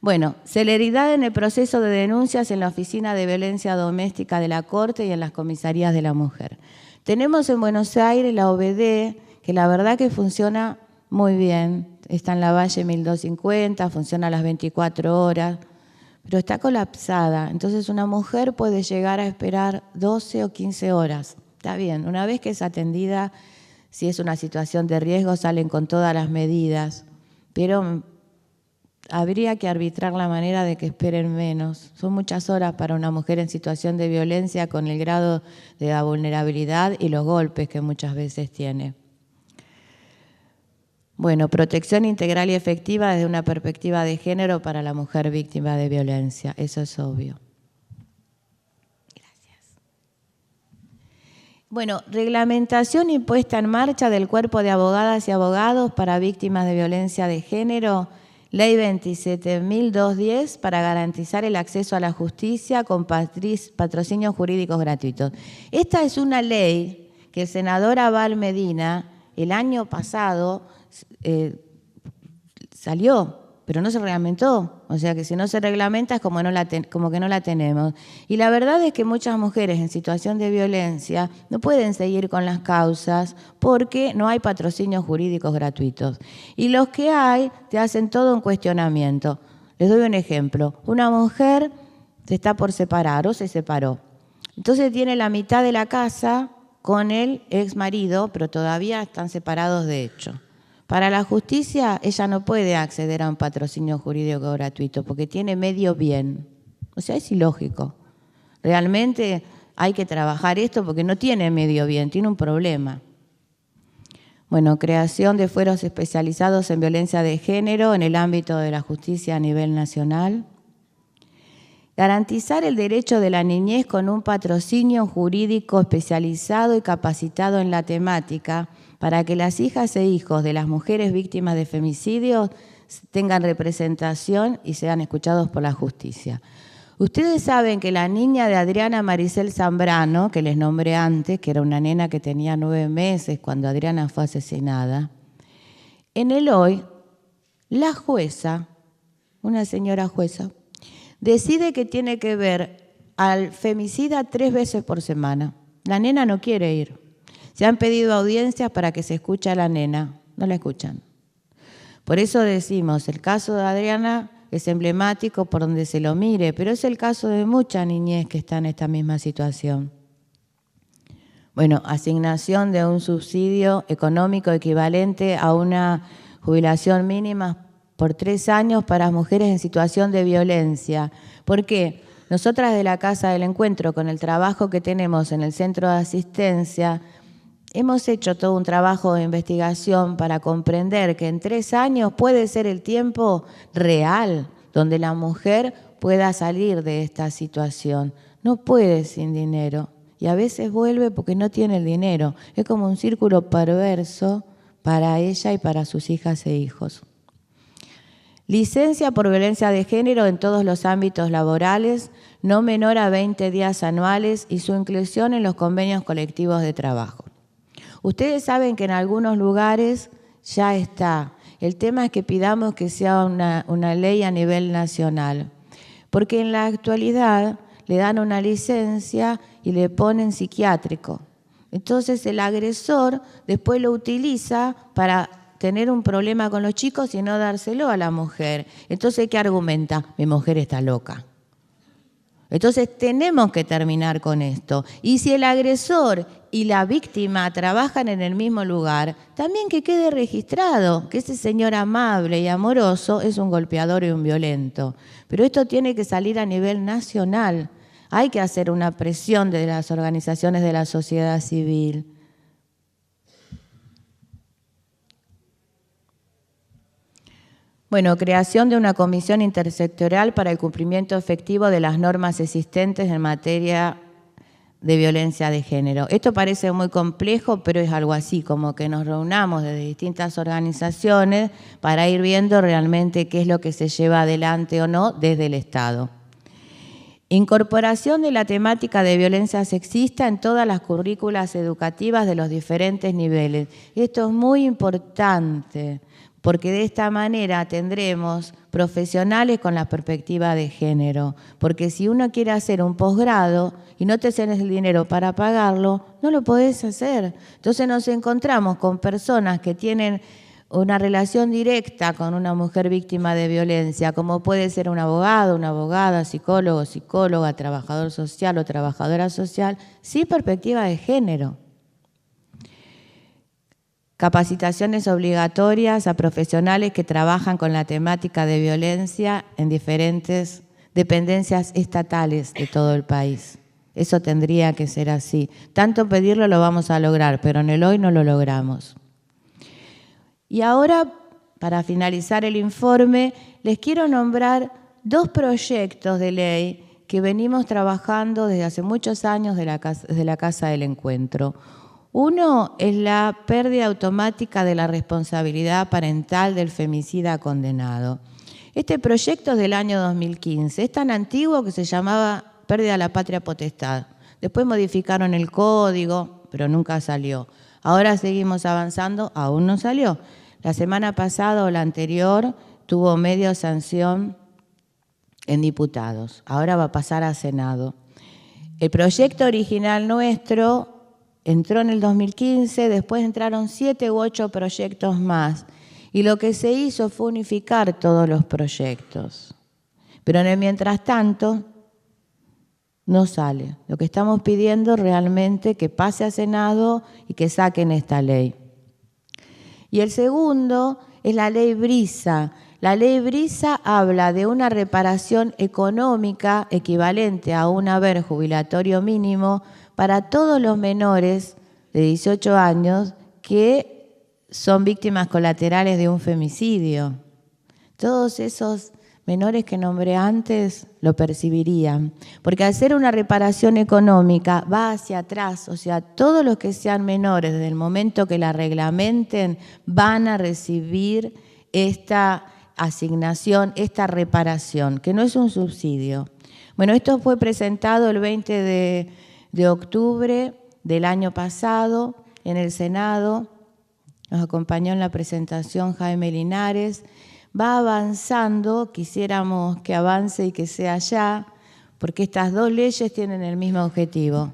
Bueno, celeridad en el proceso de denuncias en la Oficina de Violencia Doméstica de la Corte y en las comisarías de la mujer. Tenemos en Buenos Aires la OBD, que la verdad que funciona muy bien. Está en la Valle 1250, funciona a las 24 horas, pero está colapsada. Entonces una mujer puede llegar a esperar 12 o 15 horas. Está bien, una vez que es atendida, si es una situación de riesgo, salen con todas las medidas, pero habría que arbitrar la manera de que esperen menos. Son muchas horas para una mujer en situación de violencia con el grado de la vulnerabilidad y los golpes que muchas veces tiene. Bueno, protección integral y efectiva desde una perspectiva de género para la mujer víctima de violencia, eso es obvio. Bueno, reglamentación y puesta en marcha del Cuerpo de Abogadas y Abogados para Víctimas de Violencia de Género, Ley 27.210, para garantizar el acceso a la justicia con patrocinios jurídicos gratuitos. Esta es una ley que el senador Abal Medina el año pasado salió, pero no se reglamentó. O sea que si no se reglamenta es como que no la tenemos. Y la verdad es que muchas mujeres en situación de violencia no pueden seguir con las causas porque no hay patrocinios jurídicos gratuitos. Y los que hay te hacen todo un cuestionamiento. Les doy un ejemplo. Una mujer se está por separar o se separó. Entonces tiene la mitad de la casa con el ex marido, pero todavía están separados de hecho. Para la justicia, ella no puede acceder a un patrocinio jurídico gratuito porque tiene medio bien. O sea, es ilógico. Realmente hay que trabajar esto porque no tiene medio bien, tiene un problema. Bueno, creación de fueros especializados en violencia de género en el ámbito de la justicia a nivel nacional. Garantizar el derecho de la niñez con un patrocinio jurídico especializado y capacitado en la temática para que las hijas e hijos de las mujeres víctimas de femicidios tengan representación y sean escuchados por la justicia. Ustedes saben que la niña de Adriana Maricel Zambrano, que les nombré antes, que era una nena que tenía 9 meses cuando Adriana fue asesinada, en el hoy, la jueza, una señora jueza, decide que tiene que ver al femicida 3 veces por semana. La nena no quiere ir. Se han pedido audiencias para que se escuche a la nena. No la escuchan. Por eso decimos, el caso de Adriana es emblemático por donde se lo mire, pero es el caso de mucha niñez que está en esta misma situación. Bueno, asignación de un subsidio económico equivalente a una jubilación mínima por 3 años para mujeres en situación de violencia. ¿Por qué? Nosotras de la Casa del Encuentro, con el trabajo que tenemos en el Centro de Asistencia, hemos hecho todo un trabajo de investigación para comprender que en 3 años puede ser el tiempo real donde la mujer pueda salir de esta situación. No puede sin dinero y a veces vuelve porque no tiene el dinero. Es como un círculo perverso para ella y para sus hijas e hijos. Licencia por violencia de género en todos los ámbitos laborales, no menor a 20 días anuales y su inclusión en los convenios colectivos de trabajo. Ustedes saben que en algunos lugares ya está. El tema es que pidamos que sea una ley a nivel nacional, porque en la actualidad le dan una licencia y le ponen psiquiátrico. Entonces el agresor después lo utiliza para tener un problema con los chicos y no dárselo a la mujer. Entonces, ¿qué argumenta? Mi mujer está loca. Entonces tenemos que terminar con esto. Y si el agresor y la víctima trabajan en el mismo lugar, también que quede registrado que ese señor amable y amoroso es un golpeador y un violento. Pero esto tiene que salir a nivel nacional. Hay que hacer una presión de las organizaciones de la sociedad civil. Bueno, creación de una comisión intersectorial para el cumplimiento efectivo de las normas existentes en materia de violencia de género. Esto parece muy complejo, pero es algo así, como que nos reunamos desde distintas organizaciones para ir viendo realmente qué es lo que se lleva adelante o no desde el Estado. Incorporación de la temática de violencia sexista en todas las currículas educativas de los diferentes niveles. Esto es muy importante, porque de esta manera tendremos profesionales con la perspectiva de género. Porque si uno quiere hacer un posgrado y no te tienes el dinero para pagarlo, no lo podés hacer. Entonces nos encontramos con personas que tienen una relación directa con una mujer víctima de violencia, como puede ser un abogado, una abogada, psicólogo, psicóloga, trabajador social o trabajadora social, sin perspectiva de género. Capacitaciones obligatorias a profesionales que trabajan con la temática de violencia en diferentes dependencias estatales de todo el país. Eso tendría que ser así. Tanto pedirlo lo vamos a lograr, pero en el hoy no lo logramos. Y ahora, para finalizar el informe, les quiero nombrar 2 proyectos de ley que venimos trabajando desde hace muchos años desde la Casa del Encuentro. Uno es la pérdida automática de la responsabilidad parental del femicida condenado. Este proyecto es del año 2015, es tan antiguo que se llamaba pérdida de la patria potestad. Después modificaron el código, pero nunca salió. Ahora seguimos avanzando, aún no salió. La semana pasada o la anterior tuvo medio sanción en diputados. Ahora va a pasar a Senado. El proyecto original nuestro entró en el 2015, después entraron 7 u 8 proyectos más. Y lo que se hizo fue unificar todos los proyectos. Pero en el mientras tanto, no sale. Lo que estamos pidiendo realmente que pase a Senado y que saquen esta ley. Y el segundo es la ley Brisa. La ley Brisa habla de una reparación económica equivalente a un haber jubilatorio mínimo para todos los menores de 18 años que son víctimas colaterales de un femicidio. Todos esos menores que nombré antes lo percibirían, porque al ser una reparación económica va hacia atrás, o sea, todos los que sean menores desde el momento que la reglamenten van a recibir esta asignación, esta reparación, que no es un subsidio. Bueno, esto fue presentado el 20 de octubre del año pasado en el Senado. Nos acompañó en la presentación Jaime Linares. Va avanzando, quisiéramos que avance y que sea ya, porque estas dos leyes tienen el mismo objetivo,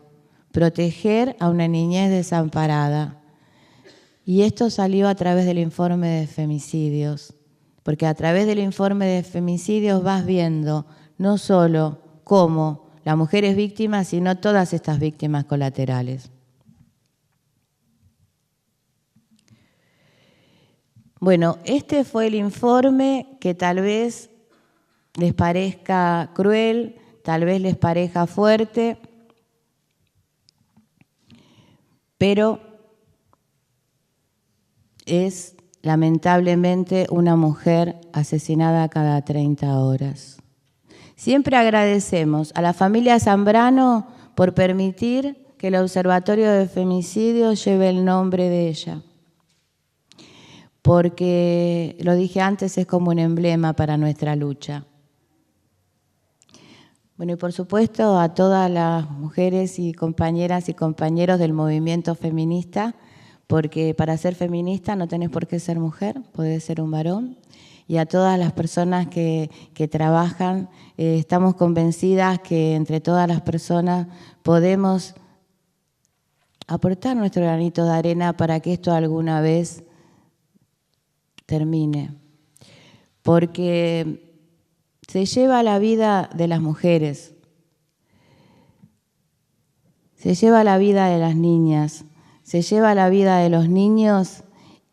proteger a una niñez desamparada. Y esto salió a través del informe de femicidios, porque a través del informe de femicidios vas viendo no solo cómo la mujer es víctima, sino todas estas víctimas colaterales. Bueno, este fue el informe que tal vez les parezca cruel, tal vez les parezca fuerte, pero es lamentablemente una mujer asesinada cada 30 horas. Siempre agradecemos a la familia Zambrano por permitir que el Observatorio de Femicidios lleve el nombre de ella, porque, lo dije antes, es como un emblema para nuestra lucha. Bueno, y por supuesto a todas las mujeres y compañeras y compañeros del movimiento feminista, porque para ser feminista no tenés por qué ser mujer, podés ser un varón. Y a todas las personas que trabajan, estamos convencidas que entre todas las personas podemos aportar nuestro granito de arena para que esto alguna vez termine, porque se lleva la vida de las mujeres, se lleva la vida de las niñas, se lleva la vida de los niños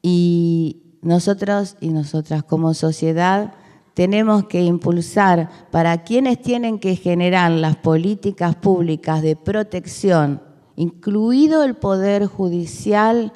y nosotros y nosotras como sociedad tenemos que impulsar para quienes tienen que generar las políticas públicas de protección, incluido el Poder Judicial,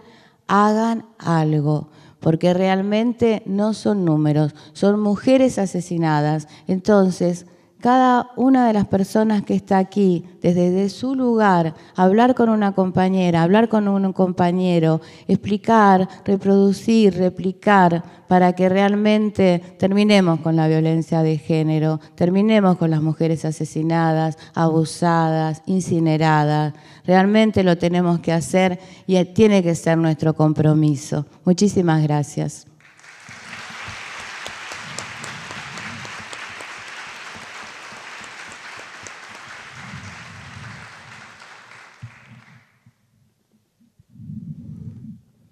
hagan algo. Porque realmente no son números, son mujeres asesinadas. Entonces, cada una de las personas que está aquí, desde su lugar, hablar con una compañera, hablar con un compañero, explicar, reproducir, replicar, para que realmente terminemos con la violencia de género, terminemos con las mujeres asesinadas, abusadas, incineradas. Realmente lo tenemos que hacer y tiene que ser nuestro compromiso. Muchísimas gracias.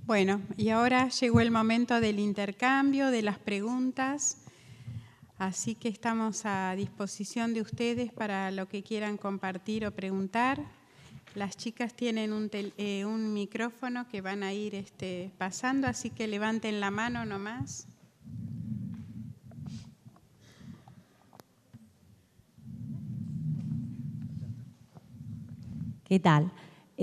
Bueno, y ahora llegó el momento del intercambio, de las preguntas, así que estamos a disposición de ustedes para lo que quieran compartir o preguntar. Las chicas tienen un micrófono que van a ir pasando, así que levanten la mano nomás. ¿Qué tal?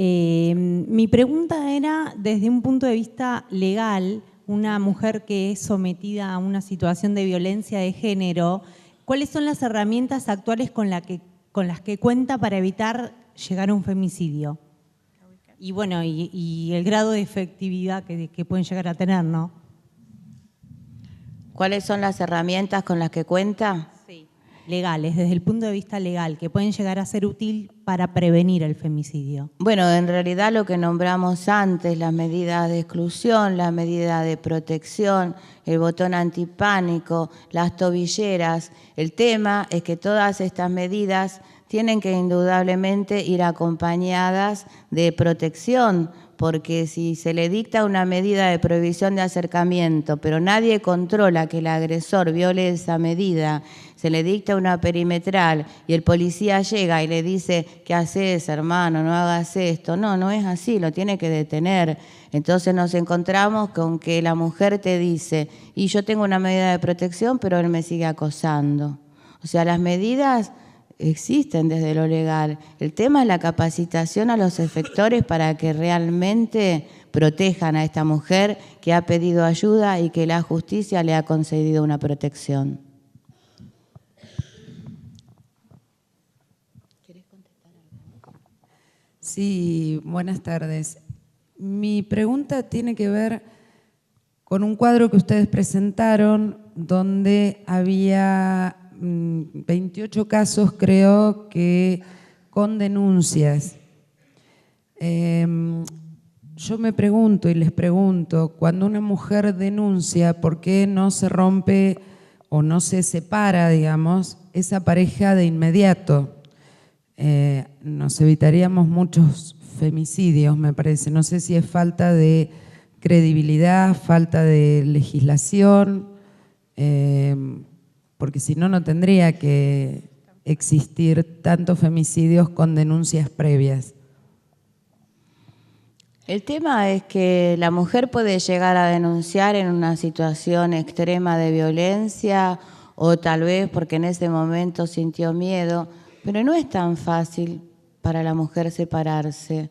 Mi pregunta era, desde un punto de vista legal, una mujer que es sometida a una situación de violencia de género, ¿cuáles son las herramientas actuales con las que con las que cuenta para evitar llegar a un femicidio. Y bueno, y el grado de efectividad que pueden llegar a tener, ¿no? ¿Cuáles son las herramientas con las que cuenta? Sí. Legales, desde el punto de vista legal, que pueden llegar a ser útil para prevenir el femicidio. Bueno, en realidad lo que nombramos antes, las medidas de exclusión, las medidas de protección, el botón antipánico, las tobilleras. El tema es que todas estas medidas tienen que indudablemente ir acompañadas de protección, porque si se le dicta una medida de prohibición de acercamiento, pero nadie controla que el agresor viole esa medida, se le dicta una perimetral y el policía llega y le dice, ¿qué haces, hermano? No hagas esto. No, no es así, lo tiene que detener. Entonces nos encontramos con que la mujer te dice, y yo tengo una medida de protección, pero él me sigue acosando. O sea, las medidas existen desde lo legal. El tema es la capacitación a los efectores para que realmente protejan a esta mujer que ha pedido ayuda y que la justicia le ha concedido una protección. Sí, buenas tardes. Mi pregunta tiene que ver con un cuadro que ustedes presentaron donde había 28 casos, creo que con denuncias. Yo me pregunto y les pregunto, cuando una mujer denuncia, ¿por qué no se rompe o no se separa, digamos, esa pareja de inmediato? Nos evitaríamos muchos femicidios, me parece. No sé si es falta de credibilidad, falta de legislación, porque si no, no tendría que existir tantos femicidios con denuncias previas. El tema es que la mujer puede llegar a denunciar en una situación extrema de violencia o tal vez porque en ese momento sintió miedo, pero no es tan fácil para la mujer separarse.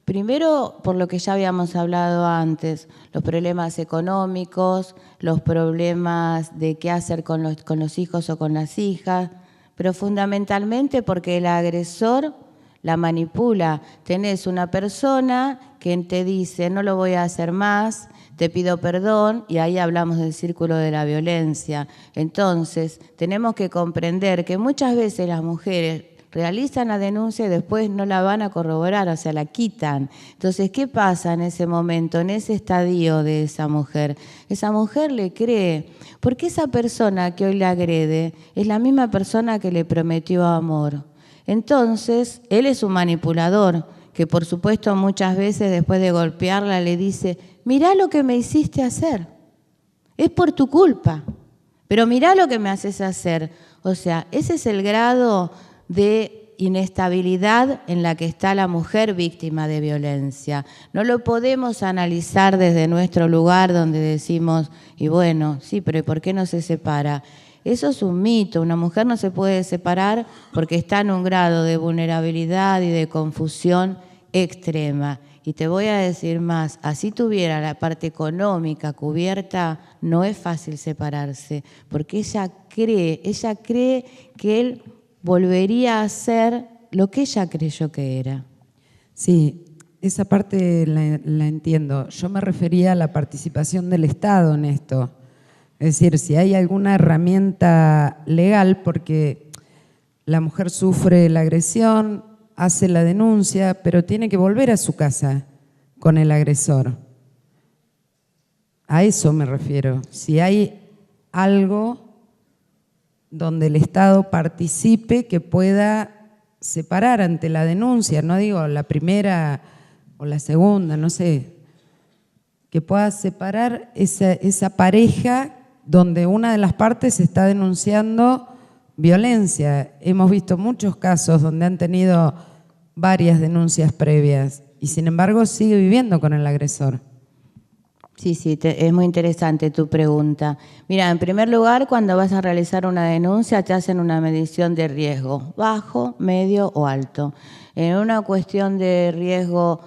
Primero, por lo que ya habíamos hablado antes, los problemas económicos, los problemas de qué hacer con los hijos o con las hijas, pero fundamentalmente porque el agresor la manipula. Tenés una persona que te dice, no lo voy a hacer más, te pido perdón, y ahí hablamos del círculo de la violencia. Entonces, tenemos que comprender que muchas veces las mujeres realizan la denuncia y después no la van a corroborar, o sea, la quitan. Entonces, ¿qué pasa en ese momento, en ese estadio de esa mujer? Esa mujer le cree, porque esa persona que hoy le agrede es la misma persona que le prometió amor. Entonces, él es un manipulador, que por supuesto muchas veces después de golpearla le dice, mirá lo que me hiciste hacer, es por tu culpa, pero mirá lo que me haces hacer. O sea, ese es el grado de inestabilidad en la que está la mujer víctima de violencia. No lo podemos analizar desde nuestro lugar donde decimos, y bueno, sí, pero ¿por qué no se separa? Eso es un mito, una mujer no se puede separar porque está en un grado de vulnerabilidad y de confusión extrema. Y te voy a decir más, así tuviera la parte económica cubierta, no es fácil separarse, porque ella cree que él volvería a ser lo que ella creyó que era. Sí, esa parte la entiendo. Yo me refería a la participación del Estado en esto. Es decir, si hay alguna herramienta legal, porque la mujer sufre la agresión, hace la denuncia, pero tiene que volver a su casa con el agresor. A eso me refiero. Si hay algo donde el Estado participe que pueda separar ante la denuncia, no digo la primera o la segunda, no sé, que pueda separar esa pareja donde una de las partes está denunciando violencia. Hemos visto muchos casos donde han tenido varias denuncias previas y sin embargo sigue viviendo con el agresor. Sí, es muy interesante tu pregunta. Mira, en primer lugar, cuando vas a realizar una denuncia te hacen una medición de riesgo, bajo, medio o alto. En una cuestión de riesgo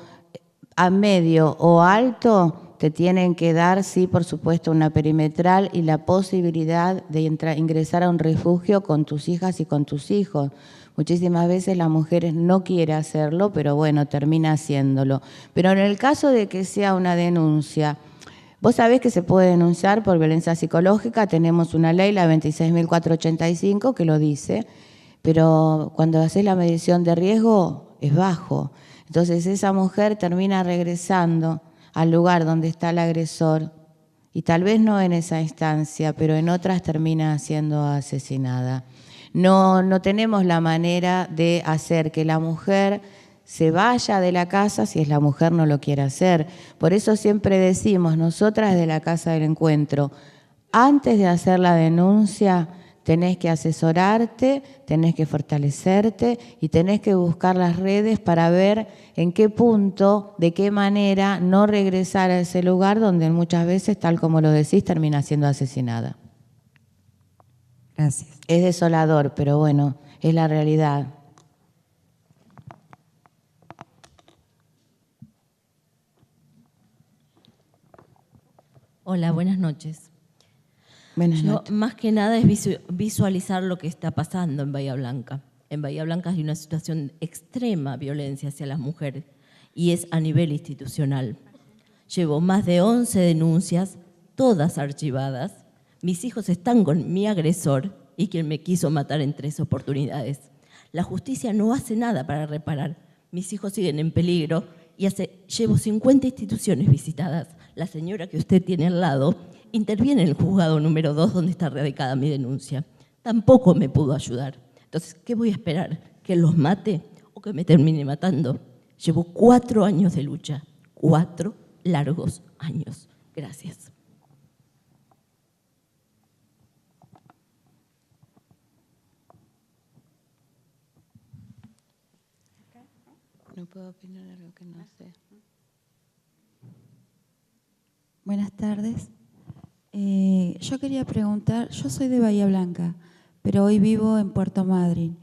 a medio o alto, te tienen que dar, sí, por supuesto, una perimetral y la posibilidad de ingresar a un refugio con tus hijas y con tus hijos. Muchísimas veces la mujer no quiere hacerlo, pero bueno, termina haciéndolo. Pero en el caso de que sea una denuncia, vos sabés que se puede denunciar por violencia psicológica, tenemos una ley, la 26.485, que lo dice, pero cuando haces la medición de riesgo es bajo. Entonces esa mujer termina regresando al lugar donde está el agresor y tal vez no en esa instancia, pero en otras termina siendo asesinada. No tenemos la manera de hacer que la mujer se vaya de la casa si es la mujer no lo quiere hacer. Por eso siempre decimos, nosotras de la Casa del Encuentro, antes de hacer la denuncia, tenés que asesorarte, tenés que fortalecerte y tenés que buscar las redes para ver en qué punto, de qué manera no regresar a ese lugar donde muchas veces, tal como lo decís, termina siendo asesinada. Gracias. Es desolador, pero bueno, es la realidad. Hola, buenas noches. Buenas Yo, noches. más que nada, es visualizar lo que está pasando en Bahía Blanca. En Bahía Blanca hay una situación de extrema violencia hacia las mujeres y es a nivel institucional. Llevo más de 11 denuncias, todas archivadas. Mis hijos están con mi agresor y quien me quiso matar en 3 oportunidades. La justicia no hace nada para reparar. Mis hijos siguen en peligro y llevo 50 instituciones visitadas. La señora que usted tiene al lado interviene en el juzgado número 2 donde está radicada mi denuncia. Tampoco me pudo ayudar. Entonces, ¿qué voy a esperar? ¿Que los mate o que me termine matando? Llevo 4 años de lucha, 4 largos años. Gracias. No puedo opinar algo que no sé. Buenas tardes. Yo quería preguntar, yo soy de Bahía Blanca, pero hoy vivo en Puerto Madryn.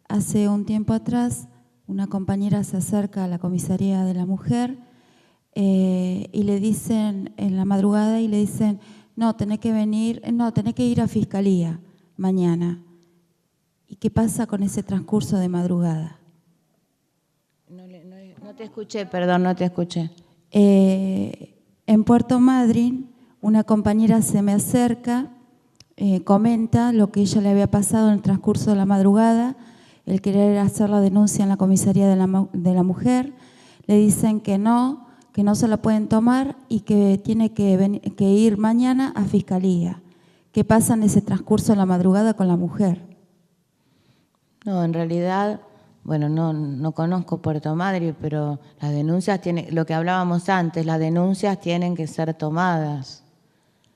Hace un tiempo atrás, una compañera se acerca a la comisaría de la mujer y le dicen, en la madrugada, y le dicen, no, tenés que ir a fiscalía mañana. ¿Y qué pasa con ese transcurso de madrugada? No te escuché, perdón, no te escuché. En Puerto Madryn, una compañera se me acerca, comenta lo que ella le había pasado en el transcurso de la madrugada, el querer hacer la denuncia en la comisaría de la mujer. Le dicen que no se la pueden tomar y que tiene que ir mañana a fiscalía. ¿Qué pasa en ese transcurso de la madrugada con la mujer? No, en realidad, bueno, no conozco Puerto Madryn, pero las denuncias tienen, lo que hablábamos antes, las denuncias tienen que ser tomadas.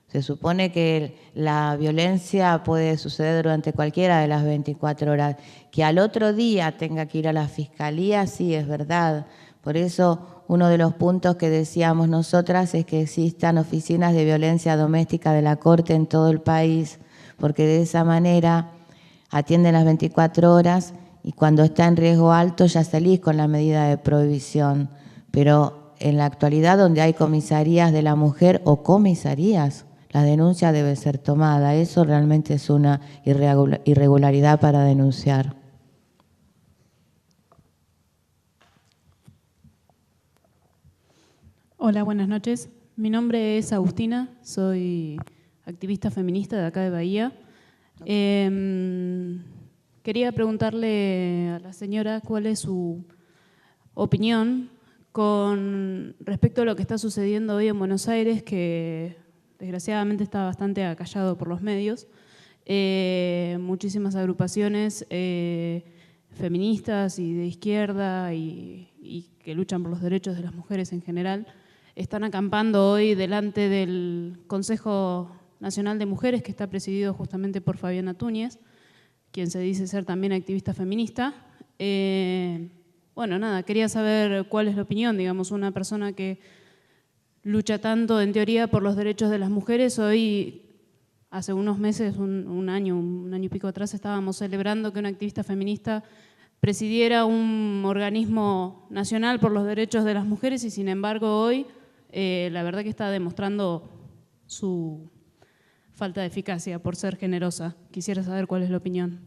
Se supone que la violencia puede suceder durante cualquiera de las 24 horas. Que al otro día tenga que ir a la fiscalía, sí, es verdad. Por eso, uno de los puntos que decíamos nosotras es que existan oficinas de violencia doméstica de la Corte en todo el país, porque de esa manera atienden las 24 horas y cuando está en riesgo alto ya salís con la medida de prohibición. Pero en la actualidad, donde hay comisarías de la mujer o comisarías, la denuncia debe ser tomada. Eso realmente es una irregularidad para denunciar. Hola, buenas noches. Mi nombre es Agustina, soy activista feminista de acá de Bahía. Quería preguntarle a la señora cuál es su opinión con respecto a lo que está sucediendo hoy en Buenos Aires, que desgraciadamente está bastante acallado por los medios. Muchísimas agrupaciones feministas y de izquierda y que luchan por los derechos de las mujeres en general están acampando hoy delante del Consejo Nacional de Mujeres, que está presidido justamente por Fabiana Túñez, quien se dice ser también activista feminista. Bueno, nada, quería saber cuál es la opinión, digamos, una persona que lucha tanto en teoría por los derechos de las mujeres. Hoy, hace unos meses, un año y pico atrás, estábamos celebrando que una activista feminista presidiera un organismo nacional por los derechos de las mujeres y sin embargo hoy la verdad que está demostrando su falta de eficacia por ser generosa. Quisiera saber cuál es la opinión.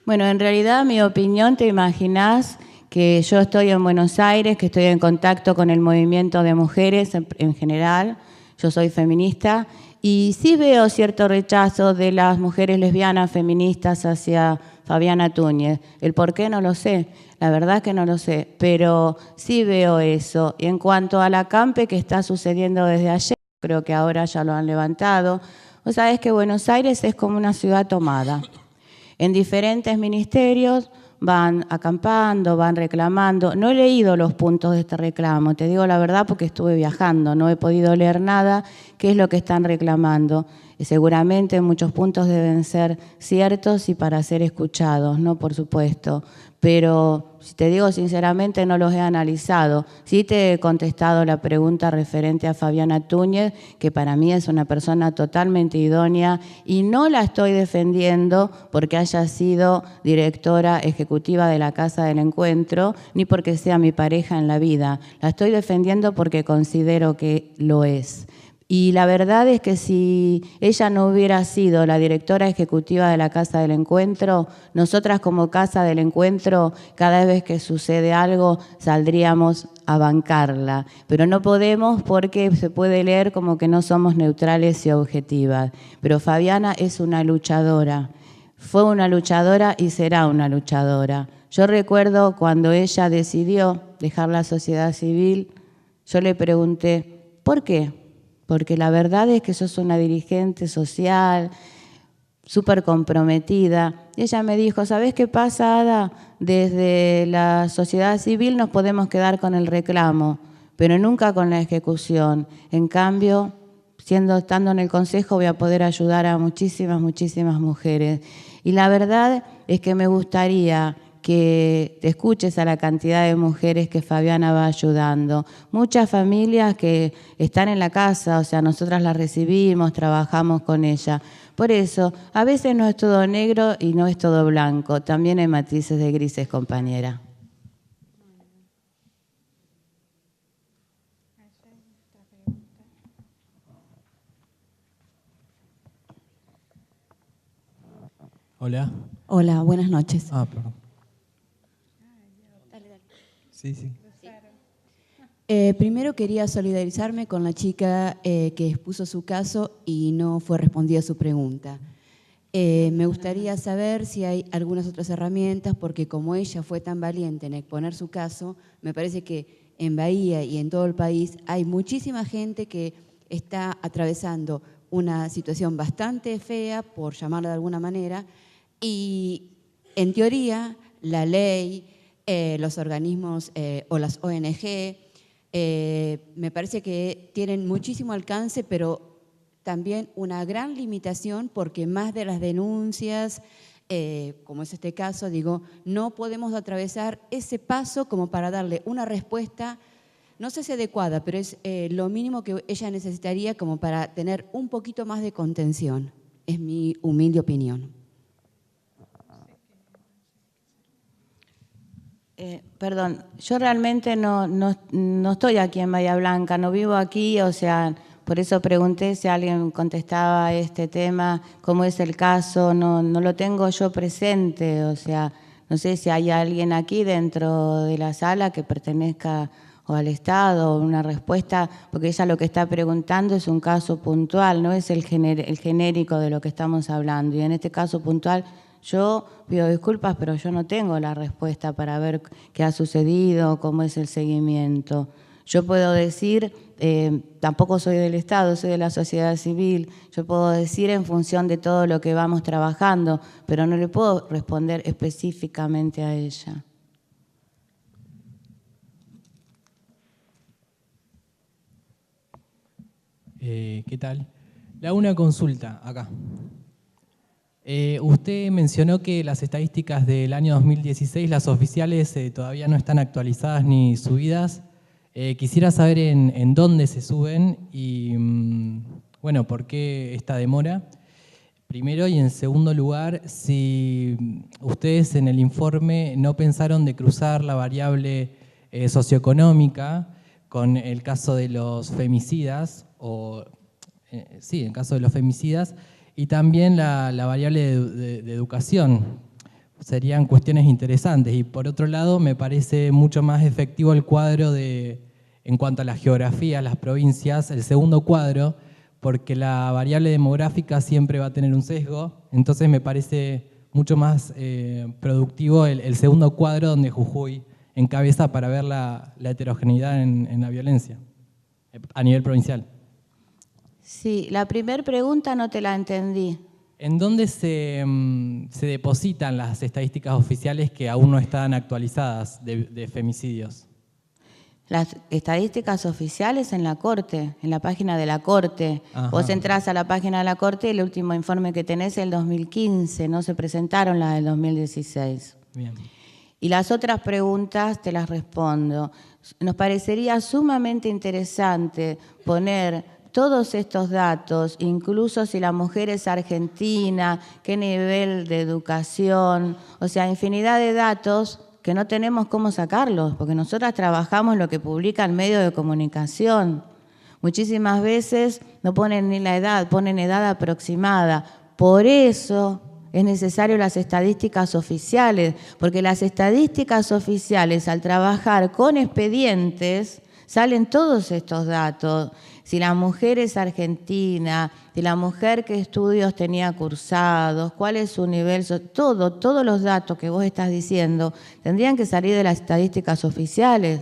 Bueno, en realidad mi opinión, te imaginás que yo estoy en Buenos Aires, que estoy en contacto con el movimiento de mujeres en general, yo soy feminista, y sí veo cierto rechazo de las mujeres lesbianas feministas hacia Fabiana Túñez. El por qué no lo sé, la verdad que no lo sé, pero sí veo eso. Y en cuanto a la CAMPE que está sucediendo desde ayer, creo que ahora ya lo han levantado, vos sabés que Buenos Aires es como una ciudad tomada. En diferentes ministerios van acampando, van reclamando. No he leído los puntos de este reclamo, te digo la verdad porque estuve viajando, no he podido leer nada, qué es lo que están reclamando. Seguramente muchos puntos deben ser ciertos y para ser escuchados, ¿no? Por supuesto. Pero, si te digo sinceramente, no los he analizado. Sí te he contestado la pregunta referente a Fabiana Túñez, que para mí es una persona totalmente idónea y no la estoy defendiendo porque haya sido directora ejecutiva de la Casa del Encuentro, ni porque sea mi pareja en la vida. La estoy defendiendo porque considero que lo es. Y la verdad es que si ella no hubiera sido la directora ejecutiva de la Casa del Encuentro, nosotras como Casa del Encuentro, cada vez que sucede algo, saldríamos a bancarla. Pero no podemos porque se puede leer como que no somos neutrales y objetivas. Pero Fabiana es una luchadora. Fue una luchadora y será una luchadora. Yo recuerdo cuando ella decidió dejar la sociedad civil, yo le pregunté, ¿por qué? Porque la verdad es que sos una dirigente social, súper comprometida. Y ella me dijo, ¿sabés qué pasa, Ada? Desde la sociedad civil nos podemos quedar con el reclamo, pero nunca con la ejecución. En cambio, estando en el Consejo voy a poder ayudar a muchísimas mujeres. Y la verdad es que me gustaría que te escuches a la cantidad de mujeres que Fabiana va ayudando. Muchas familias que están en la casa, o sea, nosotras las recibimos, trabajamos con ella. Por eso, a veces no es todo negro y no es todo blanco, también hay matices de grises, compañera. Hola. Hola, buenas noches. Perdón. Sí. Primero quería solidarizarme con la chica que expuso su caso y no fue respondida su pregunta. Me gustaría saber si hay algunas otras herramientas, porque como ella fue tan valiente en exponer su caso, me parece que en Bahía y en todo el país hay muchísima gente que está atravesando una situación bastante fea, por llamarla de alguna manera, y en teoría la ley, los organismos o las ONG, me parece que tienen muchísimo alcance, pero también una gran limitación porque más de las denuncias, como es este caso, digo, no podemos atravesar ese paso como para darle una respuesta, no sé si adecuada, pero es lo mínimo que ella necesitaría como para tener un poquito más de contención. Es mi humilde opinión. Perdón, yo realmente no estoy aquí en Bahía Blanca, no vivo aquí, o sea, por eso pregunté si alguien contestaba este tema, cómo es el caso, no lo tengo yo presente, o sea, no sé si hay alguien aquí dentro de la sala que pertenezca o al Estado, o una respuesta, porque ella lo que está preguntando es un caso puntual, no es el genérico de lo que estamos hablando, y en este caso puntual yo pido disculpas, pero yo no tengo la respuesta para ver qué ha sucedido, cómo es el seguimiento. Yo puedo decir, tampoco soy del Estado, soy de la sociedad civil, yo puedo decir en función de todo lo que vamos trabajando, pero no le puedo responder específicamente a ella. ¿Qué tal? Le hago una consulta acá. Usted mencionó que las estadísticas del año 2016, las oficiales, todavía no están actualizadas ni subidas. Quisiera saber en dónde se suben y, bueno, por qué esta demora. Primero, y en segundo lugar, si ustedes en el informe no pensaron de cruzar la variable socioeconómica con el caso de los femicidas, sí, en el caso de los femicidas, y también la variable de educación. Serían cuestiones interesantes. Y por otro lado, me parece mucho más efectivo el cuadro en cuanto a la geografía, las provincias, el segundo cuadro, porque la variable demográfica siempre va a tener un sesgo. Entonces me parece mucho más productivo el segundo cuadro, donde Jujuy encabeza para ver la heterogeneidad en la violencia a nivel provincial. Sí, la primera pregunta no te la entendí. ¿En dónde se depositan las estadísticas oficiales que aún no están actualizadas de femicidios? Las estadísticas oficiales en la Corte, en la página de la Corte. Ajá. Vos entrás a la página de la Corte y el último informe que tenés es el 2015, no se presentaron las del 2016. Bien. Y las otras preguntas te las respondo. Nos parecería sumamente interesante poner todos estos datos, incluso si la mujer es argentina, qué nivel de educación, o sea, infinidad de datos que no tenemos cómo sacarlos, porque nosotras trabajamos lo que publica el medio de comunicación. Muchísimas veces no ponen ni la edad, ponen edad aproximada. Por eso es necesario las estadísticas oficiales, porque las estadísticas oficiales, al trabajar con expedientes, salen todos estos datos. Si la mujer es argentina, si la mujer qué estudios tenía cursados, cuál es su nivel, todos los datos que vos estás diciendo tendrían que salir de las estadísticas oficiales.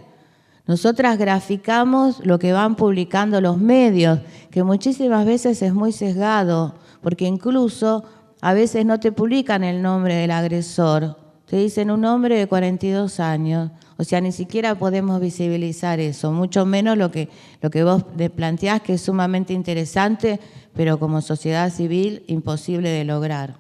Nosotras graficamos lo que van publicando los medios, que muchísimas veces es muy sesgado, porque incluso a veces no te publican el nombre del agresor, te dicen un hombre de 42 años. O sea, ni siquiera podemos visibilizar eso, mucho menos lo que vos planteás, que es sumamente interesante, pero como sociedad civil imposible de lograr.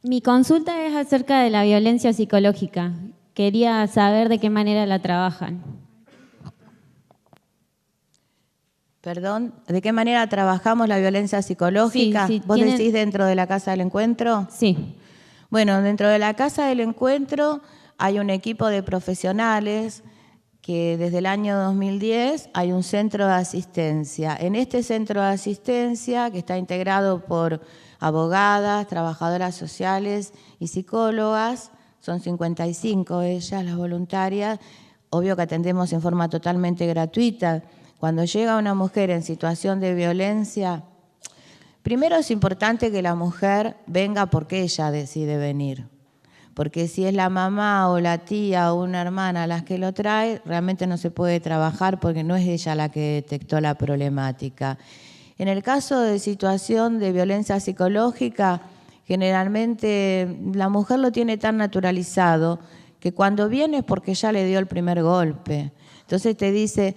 Mi consulta es acerca de la violencia psicológica. Quería saber de qué manera la trabajan. Perdón, ¿de qué manera trabajamos la violencia psicológica? Sí, ¿Vos decís dentro de la Casa del Encuentro? Sí. Bueno, dentro de la Casa del Encuentro hay un equipo de profesionales que desde el año 2010 hay un centro de asistencia. En este centro de asistencia, que está integrado por abogadas, trabajadoras sociales y psicólogas, son 55 ellas, las voluntarias, obvio que atendemos en forma totalmente gratuita. Cuando llega una mujer en situación de violencia, primero es importante que la mujer venga porque ella decide venir. Porque si es la mamá o la tía o una hermana las que lo trae, realmente no se puede trabajar porque no es ella la que detectó la problemática. En el caso de situación de violencia psicológica, generalmente la mujer lo tiene tan naturalizado que cuando viene es porque ya le dio el primer golpe. Entonces te dice,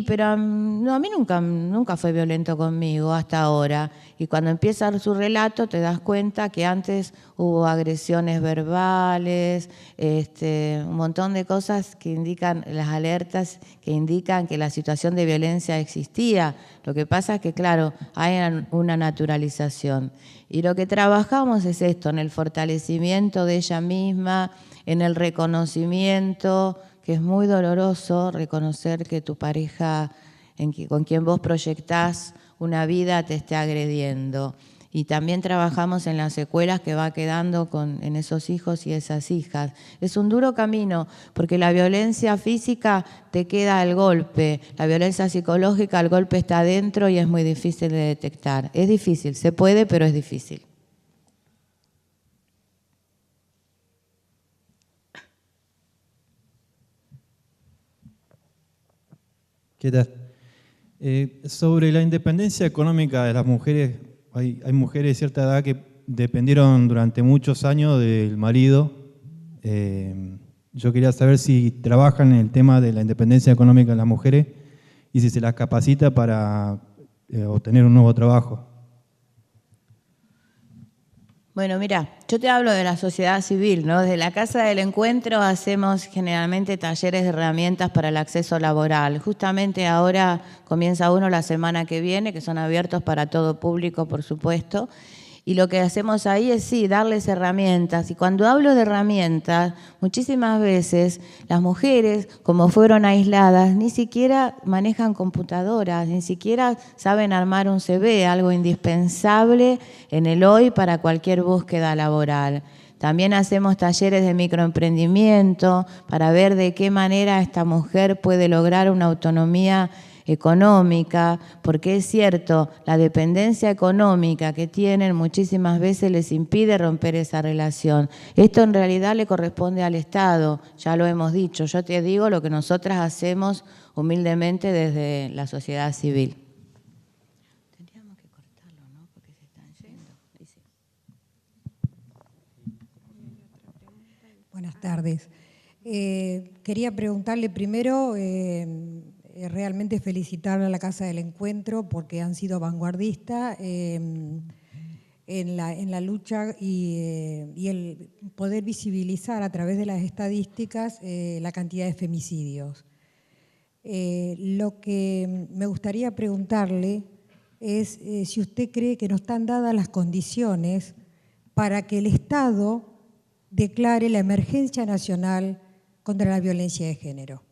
pero no, a mí nunca fue violento conmigo hasta ahora. Y cuando empieza su relato te das cuenta que antes hubo agresiones verbales, un montón de cosas que indican, las alertas que indican que la situación de violencia existía. Lo que pasa es que, claro, hay una naturalización. Y lo que trabajamos es esto, en el fortalecimiento de ella misma, en el reconocimiento, que es muy doloroso reconocer que tu pareja con quien vos proyectás una vida te esté agrediendo. Y también trabajamos en las secuelas que va quedando en esos hijos y esas hijas. Es un duro camino, porque la violencia física te queda al golpe, la violencia psicológica, el golpe está adentro y es muy difícil de detectar. Es difícil, se puede, pero es difícil. ¿Qué tal? Sobre la independencia económica de las mujeres, hay mujeres de cierta edad que dependieron durante muchos años del marido. Yo quería saber si trabajan en el tema de la independencia económica de las mujeres y si se las capacita para obtener un nuevo trabajo. Bueno, mira, yo te hablo de la sociedad civil, ¿no? Desde la Casa del Encuentro hacemos generalmente talleres de herramientas para el acceso laboral. Justamente ahora comienza uno la semana que viene, que son abiertos para todo público, por supuesto. Y lo que hacemos ahí es, sí, darles herramientas. Y cuando hablo de herramientas, muchísimas veces las mujeres, como fueron aisladas, ni siquiera manejan computadoras, ni siquiera saben armar un CV, algo indispensable en el hoy para cualquier búsqueda laboral. También hacemos talleres de microemprendimiento para ver de qué manera esta mujer puede lograr una autonomía económica, porque es cierto, la dependencia económica que tienen muchísimas veces les impide romper esa relación. Esto en realidad le corresponde al Estado, ya lo hemos dicho. Yo te digo lo que nosotras hacemos humildemente desde la sociedad civil. Tendríamos que cortarlo, ¿no? Porque se están yendo. Buenas tardes. Quería preguntarle primero, realmente felicitarle a la Casa del Encuentro porque han sido vanguardistas en la lucha y el poder visibilizar a través de las estadísticas la cantidad de femicidios. Lo que me gustaría preguntarle es si usted cree que no están dadas las condiciones para que el Estado declare la emergencia nacional contra la violencia de género.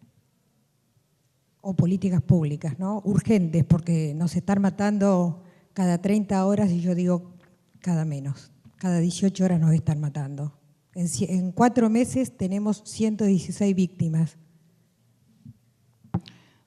O políticas públicas, ¿no? Urgentes, porque nos están matando cada 30 horas y yo digo cada menos. Cada 18 horas nos están matando. En 4 meses tenemos 116 víctimas.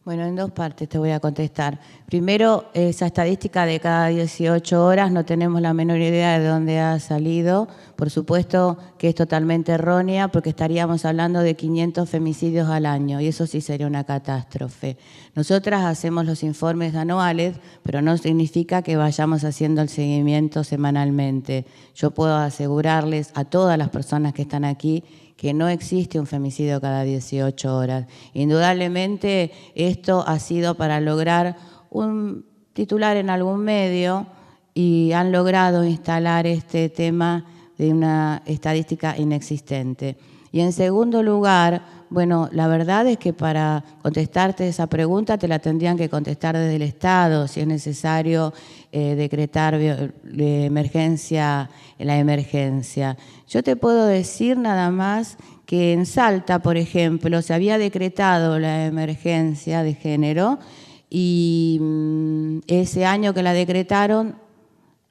Bueno, en dos partes te voy a contestar. Primero, esa estadística de cada 18 horas no tenemos la menor idea de dónde ha salido. Por supuesto que es totalmente errónea porque estaríamos hablando de 500 femicidios al año y eso sí sería una catástrofe. Nosotras hacemos los informes anuales, pero no significa que vayamos haciendo el seguimiento semanalmente. Yo puedo asegurarles a todas las personas que están aquí que no existe un femicidio cada 18 horas. Indudablemente esto ha sido para lograr un titular en algún medio y han logrado instalar este tema de una estadística inexistente. Y en segundo lugar, bueno, la verdad es que para contestarte esa pregunta te la tendrían que contestar desde el Estado, si es necesario decretar la emergencia. Yo te puedo decir nada más que en Salta, por ejemplo, se había decretado la emergencia de género y ese año que la decretaron,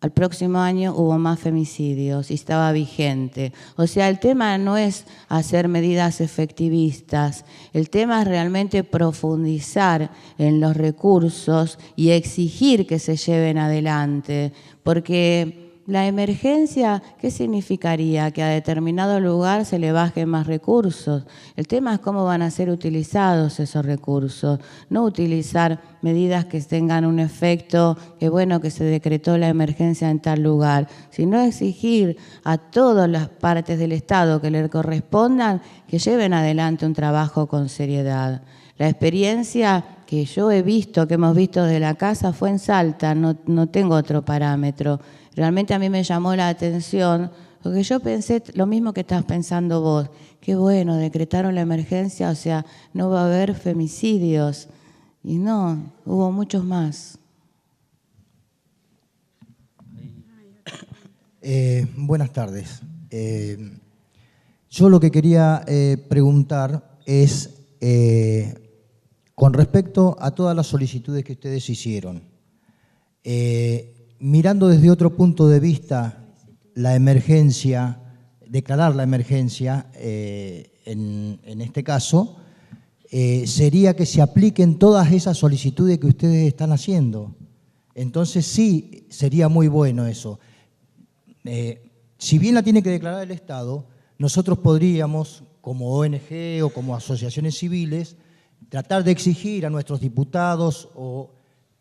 al próximo año hubo más femicidios y estaba vigente. O sea, el tema no es hacer medidas efectivistas, el tema es realmente profundizar en los recursos y exigir que se lleven adelante, porque la emergencia, ¿qué significaría? Que a determinado lugar se le bajen más recursos. El tema es cómo van a ser utilizados esos recursos, no utilizar medidas que tengan un efecto, que bueno, que se decretó la emergencia en tal lugar, sino exigir a todas las partes del Estado que le correspondan que lleven adelante un trabajo con seriedad. La experiencia que yo he visto, que hemos visto desde la casa, fue en Salta, no tengo otro parámetro. Realmente a mí me llamó la atención, porque yo pensé lo mismo que estás pensando vos. Qué bueno, decretaron la emergencia, o sea, no va a haber femicidios. Y no, hubo muchos más. Buenas tardes. Yo lo que quería preguntar es, con respecto a todas las solicitudes que ustedes hicieron, mirando desde otro punto de vista la emergencia, declarar la emergencia, en este caso, sería que se apliquen todas esas solicitudes que ustedes están haciendo. Entonces sí, sería muy bueno eso. Si bien la tiene que declarar el Estado, nosotros podríamos, como ONG o como asociaciones civiles, tratar de exigir a nuestros diputados o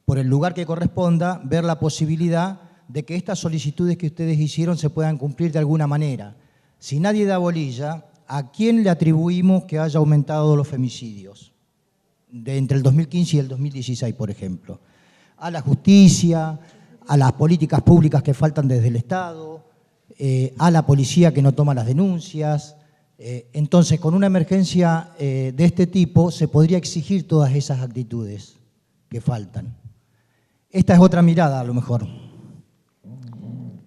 por el lugar que corresponda, ver la posibilidad de que estas solicitudes que ustedes hicieron se puedan cumplir de alguna manera. Si nadie da bolilla, ¿a quién le atribuimos que haya aumentado los femicidios? Entre el 2015 y el 2016, por ejemplo. ¿A la justicia? ¿A las políticas públicas que faltan desde el Estado? ¿A la policía que no toma las denuncias? Entonces, con una emergencia de este tipo, se podría exigir todas esas actitudes que faltan. Esta es otra mirada, a lo mejor.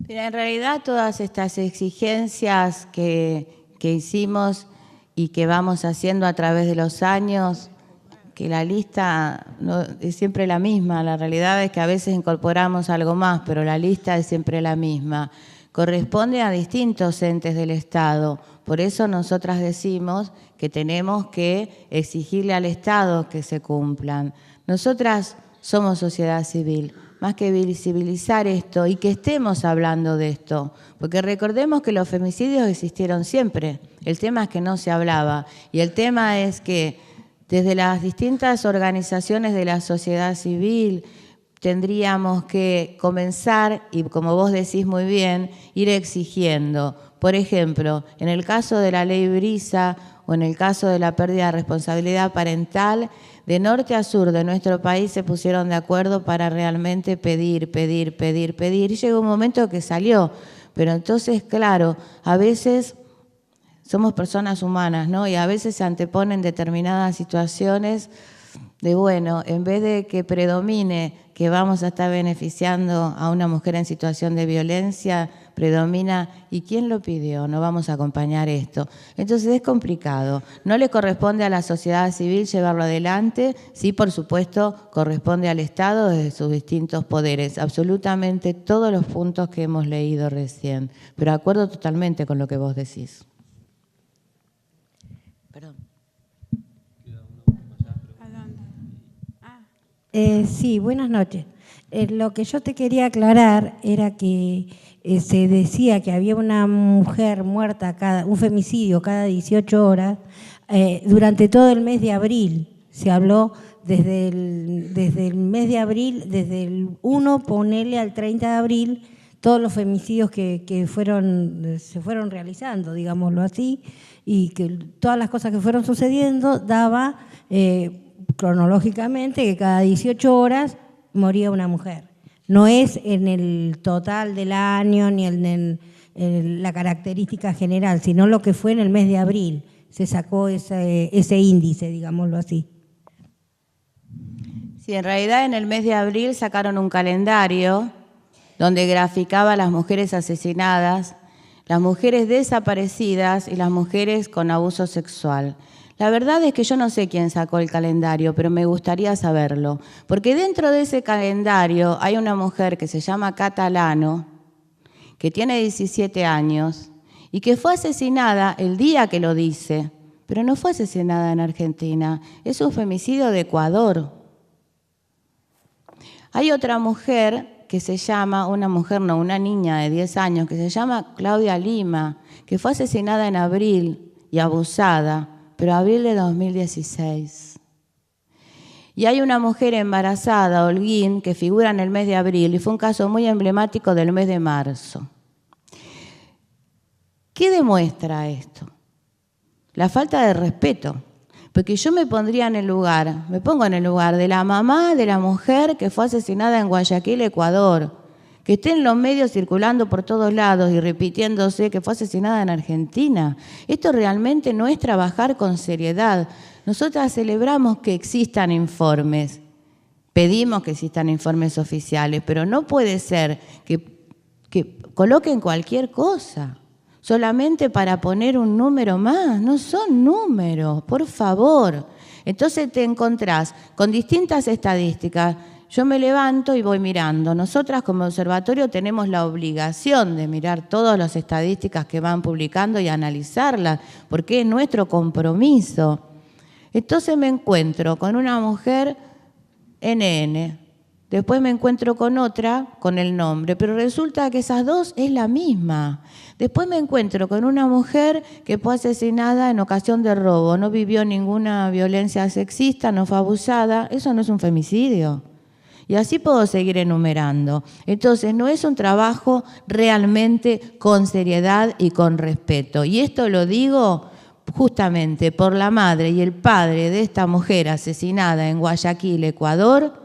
Pero en realidad todas estas exigencias que hicimos y que vamos haciendo a través de los años, que la lista no, es siempre la misma, la realidad es que a veces incorporamos algo más, pero la lista es siempre la misma. Corresponde a distintos entes del Estado. Por eso nosotras decimos que tenemos que exigirle al Estado que se cumplan. Nosotras somos sociedad civil, más que visibilizar esto y que estemos hablando de esto, porque recordemos que los femicidios existieron siempre. El tema es que no se hablaba y el tema es que desde las distintas organizaciones de la sociedad civil tendríamos que comenzar, y como vos decís muy bien, ir exigiendo. Por ejemplo, en el caso de la ley Brisa o en el caso de la pérdida de responsabilidad parental, de norte a sur de nuestro país se pusieron de acuerdo para realmente pedir. Y llegó un momento que salió. Pero entonces, claro, a veces somos personas humanas, ¿no? Y a veces se anteponen determinadas situaciones de, bueno, en vez de que predomine que vamos a estar beneficiando a una mujer en situación de violencia, predomina, ¿y quién lo pidió? No vamos a acompañar esto. Entonces es complicado. No le corresponde a la sociedad civil llevarlo adelante, sí, por supuesto, corresponde al Estado desde sus distintos poderes. Absolutamente todos los puntos que hemos leído recién. Pero acuerdo totalmente con lo que vos decís. Perdón. Sí, buenas noches. Lo que yo te quería aclarar era que se decía que había una mujer muerta, un femicidio cada 18 horas, durante todo el mes de abril. Se habló desde el mes de abril, desde el 1, ponele al 30 de abril, todos los femicidios que se fueron realizando, digámoslo así, y que todas las cosas que fueron sucediendo daba cronológicamente que cada 18 horas moría una mujer. No es en el total del año ni en la característica general, sino lo que fue en el mes de abril. Se sacó ese índice, digámoslo así. Sí, en realidad en el mes de abril sacaron un calendario donde graficaba las mujeres asesinadas, las mujeres desaparecidas y las mujeres con abuso sexual. La verdad es que yo no sé quién sacó el calendario, pero me gustaría saberlo, porque dentro de ese calendario hay una mujer que se llama Catalano, que tiene 17 años y que fue asesinada el día que lo dice, pero no fue asesinada en Argentina, es un femicidio de Ecuador. Hay otra mujer que se llama, una niña de 10 años, que se llama Claudia Lima, que fue asesinada en abril y abusada, pero abril de 2016. Y hay una mujer embarazada, Holguín, que figura en el mes de abril y fue un caso muy emblemático del mes de marzo. ¿Qué demuestra esto? La falta de respeto. Porque yo me pongo en el lugar de la mamá de la mujer que fue asesinada en Guayaquil, Ecuador, que esté en los medios circulando por todos lados y repitiéndose que fue asesinada en Argentina. Esto realmente no es trabajar con seriedad. Nosotras celebramos que existan informes, pedimos que existan informes oficiales, pero no puede ser que coloquen cualquier cosa solamente para poner un número más. No son números, por favor. Entonces te encontrás con distintas estadísticas. Yo me levanto y voy mirando. Nosotras como observatorio tenemos la obligación de mirar todas las estadísticas que van publicando y analizarlas, porque es nuestro compromiso. Entonces me encuentro con una mujer NN, después me encuentro con otra con el nombre, pero resulta que esas dos es la misma. Después me encuentro con una mujer que fue asesinada en ocasión de robo, no vivió ninguna violencia sexista, no fue abusada. Eso no es un femicidio. Y así puedo seguir enumerando. Entonces, no es un trabajo realmente con seriedad y con respeto. Y esto lo digo justamente por la madre y el padre de esta mujer asesinada en Guayaquil, Ecuador,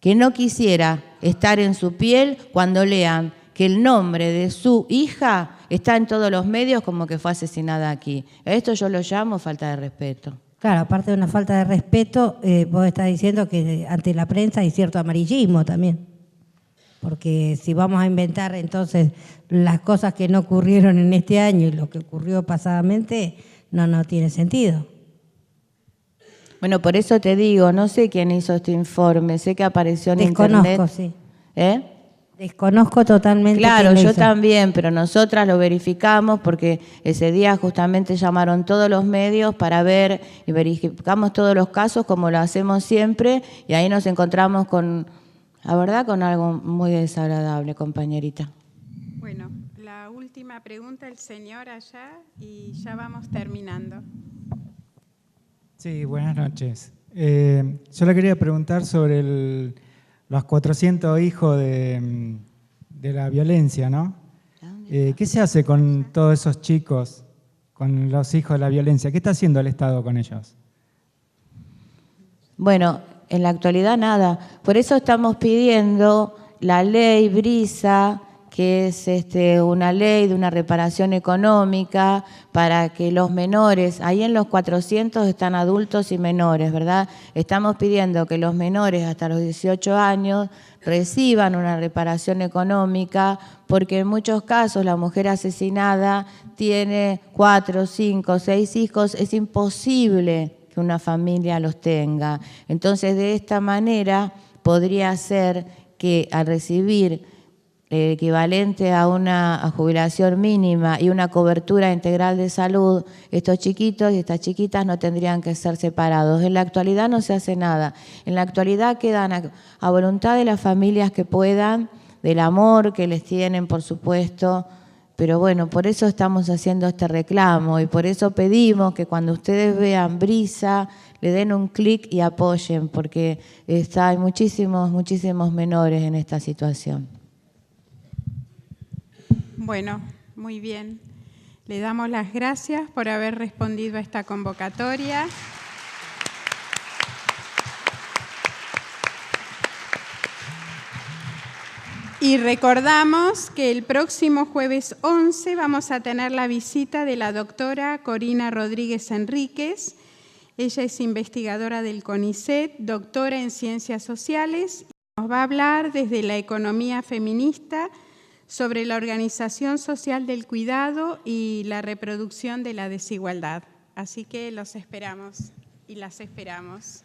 que no quisiera estar en su piel cuando lean que el nombre de su hija está en todos los medios como que fue asesinada aquí. A esto yo lo llamo falta de respeto. Claro, aparte de una falta de respeto, vos estás diciendo que ante la prensa hay cierto amarillismo también. Porque si vamos a inventar entonces las cosas que no ocurrieron en este año y lo que ocurrió pasadamente, no tiene sentido. Bueno, por eso te digo, no sé quién hizo este informe, sé que apareció en Desconozco, internet. sí. ¿Eh? Desconozco totalmente. Claro, quién lo yo hizo. también, pero nosotras lo verificamos porque ese día justamente llamaron todos los medios para ver y verificamos todos los casos como lo hacemos siempre y ahí nos encontramos con, la verdad, con algo muy desagradable, compañerita. Bueno, la última pregunta, el señor allá, y ya vamos terminando. Sí, buenas noches. Yo le quería preguntar sobre los 400 hijos de la violencia, ¿no? ¿Qué se hace con todos esos chicos, con los hijos de la violencia? ¿Qué está haciendo el Estado con ellos? Bueno, en la actualidad nada. Por eso estamos pidiendo la ley Brisa, que es una ley de una reparación económica para que los menores, ahí en los 400 están adultos y menores, ¿verdad? Estamos pidiendo que los menores hasta los 18 años reciban una reparación económica, porque en muchos casos la mujer asesinada tiene 4, 5, 6 hijos, es imposible que una familia los tenga. Entonces, de esta manera podría ser que al recibir el equivalente a una jubilación mínima y una cobertura integral de salud, estos chiquitos y estas chiquitas no tendrían que ser separados. En la actualidad no se hace nada. En la actualidad quedan a voluntad de las familias que puedan, del amor que les tienen, por supuesto. Pero bueno, por eso estamos haciendo este reclamo y por eso pedimos que cuando ustedes vean Brisa, le den un clic y apoyen, porque hay muchísimos menores en esta situación. Bueno, muy bien. Le damos las gracias por haber respondido a esta convocatoria. Y recordamos que el próximo jueves 11 vamos a tener la visita de la doctora Corina Rodríguez Enríquez. Ella es investigadora del CONICET, doctora en Ciencias Sociales, y nos va a hablar desde la economía feminista sobre la organización social del cuidado y la reproducción de la desigualdad. Así que los esperamos y las esperamos.